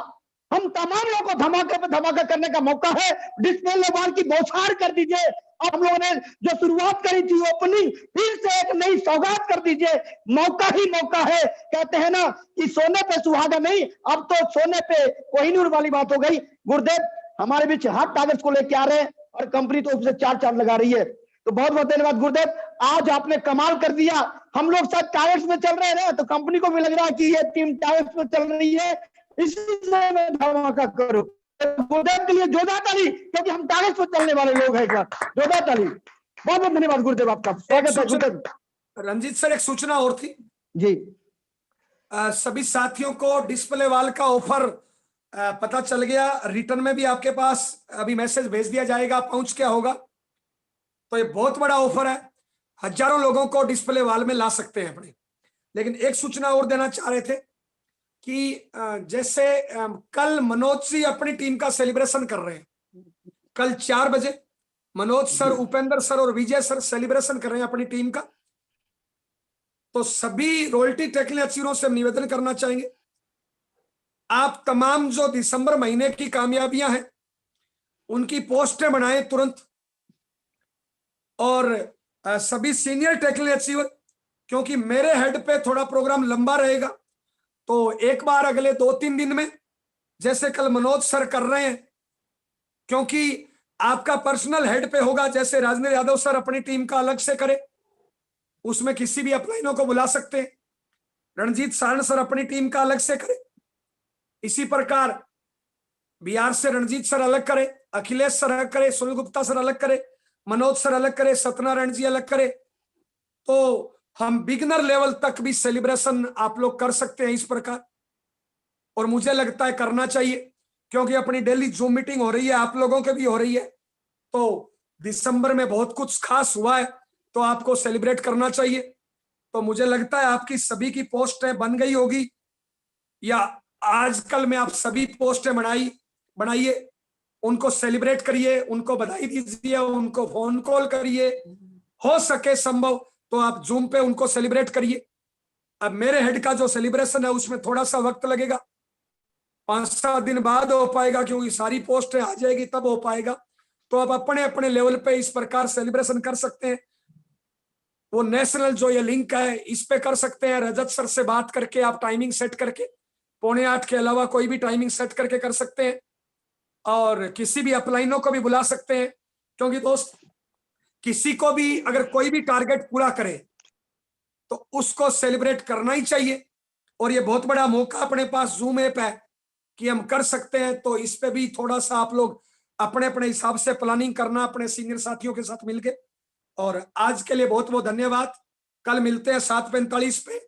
हम तमाम लोगों को धमाके पे धमाका करने का मौका है। डिस्प्ले वाल की बौछार कर दीजिए। आप लोगों ने जो शुरुआत करी थी ओपनिंग, फिर से एक नई सौगात कर दीजिए। मौका ही मौका है। कहते हैं ना कि सोने पे सुहागा नहीं, अब तो सोने पे कोहिनूर वाली बात हो गई। गुरुदेव हमारे बीच हर टारगेट्स को लेके आ रहे हैं और कंपनी तो उससे 4 चांद लगा रही है। तो बहुत बहुत धन्यवाद गुरुदेव, आज आपने कमाल कर दिया। हम लोग सब टायर्स में चल रहे हैं ना, तो कंपनी को भी लग रहा है कि ये टीम टायर्स में चल रही है, इसलिए मैं धमाका करूं। गुरुदेव के लिए जोरदार ताली, क्योंकि हम टायर्स में चलने वाले लोग हैं। एक बार जोरदार ताली। बहुत बहुत धन्यवाद गुरुदेव आपका, स्वागत है गुरुदेव। रंजीत सर, एक सूचना और थी जी। सभी साथियों को डिस्प्ले वाल का ऑफर पता चल गया। रिटर्न में भी आपके पास अभी मैसेज भेज दिया जाएगा, पहुंच क्या होगा। तो ये बहुत बड़ा ऑफर है, हजारों लोगों को डिस्प्ले वाल में ला सकते हैं अपने। लेकिन एक सूचना और देना चाह रहे थे कि जैसे कल मनोज जी अपनी टीम का सेलिब्रेशन कर रहे हैं, कल 4 बजे मनोज सर, उपेंद्र सर और विजय सर सेलिब्रेशन कर रहे हैं अपनी टीम का। तो सभी रॉयल्टी टेक्निकल अचीवरों से निवेदन करना चाहेंगे, आप तमाम जो दिसंबर महीने की कामयाबियां हैं उनकी पोस्टें बनाएं तुरंत। और सभी सीनियर टेक्निकल अचीवर, क्योंकि मेरे हेड पे थोड़ा प्रोग्राम लंबा रहेगा, तो एक बार अगले 2-3 दिन में, जैसे कल मनोज सर कर रहे हैं, क्योंकि आपका पर्सनल हेड पे होगा, जैसे राजेंद्र यादव सर अपनी टीम का अलग से करे, उसमें किसी भी अपलाइनों को बुला सकते हैं। रणजीत सारण सर अपनी टीम का अलग से करे, इसी प्रकार बिहार से रणजीत सर अलग करे, अखिलेश सर अलग करे, सुनील गुप्ता सर अलग करे, मनोज सर अलग करे, सत्यनारायण जी अलग करे। तो हम बिगिनर लेवल तक भी सेलिब्रेशन आप लोग कर सकते हैं इस प्रकार, और मुझे लगता है करना चाहिए, क्योंकि अपनी डेली जूम मीटिंग हो रही है, आप लोगों के भी हो रही है। तो दिसंबर में बहुत कुछ खास हुआ है, तो आपको सेलिब्रेट करना चाहिए। तो मुझे लगता है आपकी सभी की पोस्टें बन गई होगी, या आजकल में आप सभी पोस्टें बनाइए, उनको सेलिब्रेट करिए, उनको बधाई दीजिए, उनको फोन कॉल करिए, हो सके संभव तो आप जूम पे उनको सेलिब्रेट करिए। अब मेरे हेड का जो सेलिब्रेशन है उसमें थोड़ा सा वक्त लगेगा, 5-7 दिन बाद हो पाएगा, क्योंकि सारी पोस्टें आ जाएगी तब हो पाएगा। तो आप अपने अपने लेवल पे इस प्रकार सेलिब्रेशन कर सकते हैं। वो नेशनल जो ये लिंक है इस पे कर सकते हैं, रजत सर से बात करके आप टाइमिंग सेट करके 7:45 के अलावा कोई भी टाइमिंग सेट करके कर सकते हैं, और किसी भी अपलाइनों को भी बुला सकते हैं, क्योंकि दोस्त किसी को भी अगर कोई भी टारगेट पूरा करे तो उसको सेलिब्रेट करना ही चाहिए। और ये बहुत बड़ा मौका अपने पास जूम ऐप है कि हम कर सकते हैं। तो इस पे भी थोड़ा सा आप लोग अपने अपने हिसाब से प्लानिंग करना अपने सीनियर साथियों के साथ मिलके। और आज के लिए बहुत बहुत धन्यवाद। कल मिलते हैं 7:45 पे,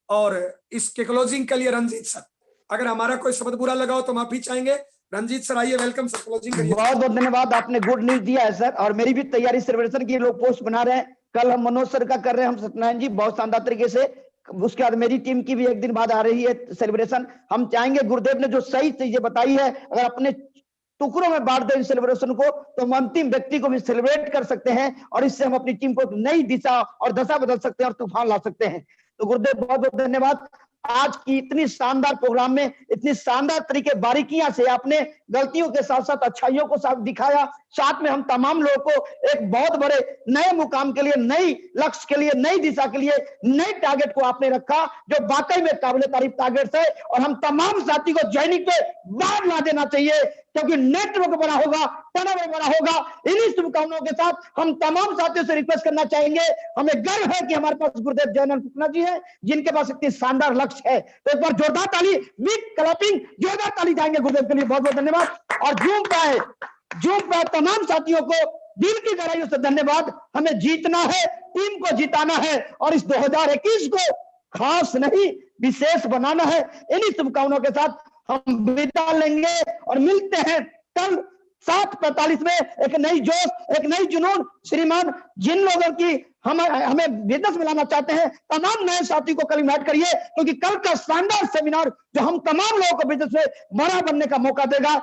और इसके क्लोजिंग के लिए रंजीत सर, अगर हमारा कोई शब्द बुरा लगा हो तो माफी चाहेंगे। रंजीत सर आइए, वेलकम सर, क्लोजिंग करिए। बहुत बहुत धन्यवाद, आपने गुड न्यूज दिया है सर। और मेरी भी तैयारी सेलिब्रेशन की, लोग पोस्ट बना रहे हैं। कल हम मनोज सर का कर रहे हैं, हम सत्यनारायण जी बहुत शानदार तरीके से। उसके बाद मेरी टीम की भी एक दिन बाद आ रही है सेलिब्रेशन। हम चाहेंगे, गुरुदेव ने जो सही चीजें बताई है, अगर अपने टुकड़ों में बांट दें सेलिब्रेशन को, तो हम अंतिम व्यक्ति को भी सेलिब्रेट कर सकते हैं, और इससे हम अपनी टीम को एक नई दिशा और दशा बदल सकते हैं और तूफान ला सकते हैं। तो गुरुदेव बहुत बहुत धन्यवाद। आज की इतनी शानदार प्रोग्राम में इतनी शानदार तरीके बारीकियां से आपने गलतियों के साथ साथ अच्छाइयों को साथ दिखाया। साथ में हम तमाम लोगों को एक बहुत बड़े नए मुकाम के लिए, नई लक्ष्य के लिए, नई दिशा के लिए, नए टारगेट को आपने रखा, जो वाकई में काबिल तारीफ टारगेट है। और हम तमाम साथी को ज्वाइनिंग पे बाढ़ ला देना चाहिए, क्योंकि नेटवर्क बड़ा होगा, टर्नओवर बड़ा होगा। इन्हीं शुभकामनाओं के साथ हम तमाम साथियों से रिक्वेस्ट करना चाहेंगे, हमें गर्व है कि हमारे पास गुरुदेव जयनंद फुकना जी है, जिनके पास इतनी शानदार लक्ष्य है। तो एक बार जोरदार ताली, बिग क्लैपिंग, जोरदार ताली जाएंगे गुरुदेव के लिए। बहुत बहुत धन्यवाद। और जूम पे तमाम साथियों को दिल की गहराइयों से धन्यवाद। हमें जीतना है, टीम को जिताना है, और इस 2021 को खास नहीं विशेष बनाना है। इन्हीं शुभकामनाओं के साथ हम विदा लेंगे और मिलते हैं कल 7:45 में। एक नई जोश, एक नई जुनून। श्रीमान जिन लोगों की हमें बिजनेस मिलाना चाहते हैं, तमाम नए साथी को कल इन्वाइट करिए, क्योंकि कल का शानदार सेमिनार जो हम तमाम लोगों को बिजनेस में बड़ा बनने का मौका देगा।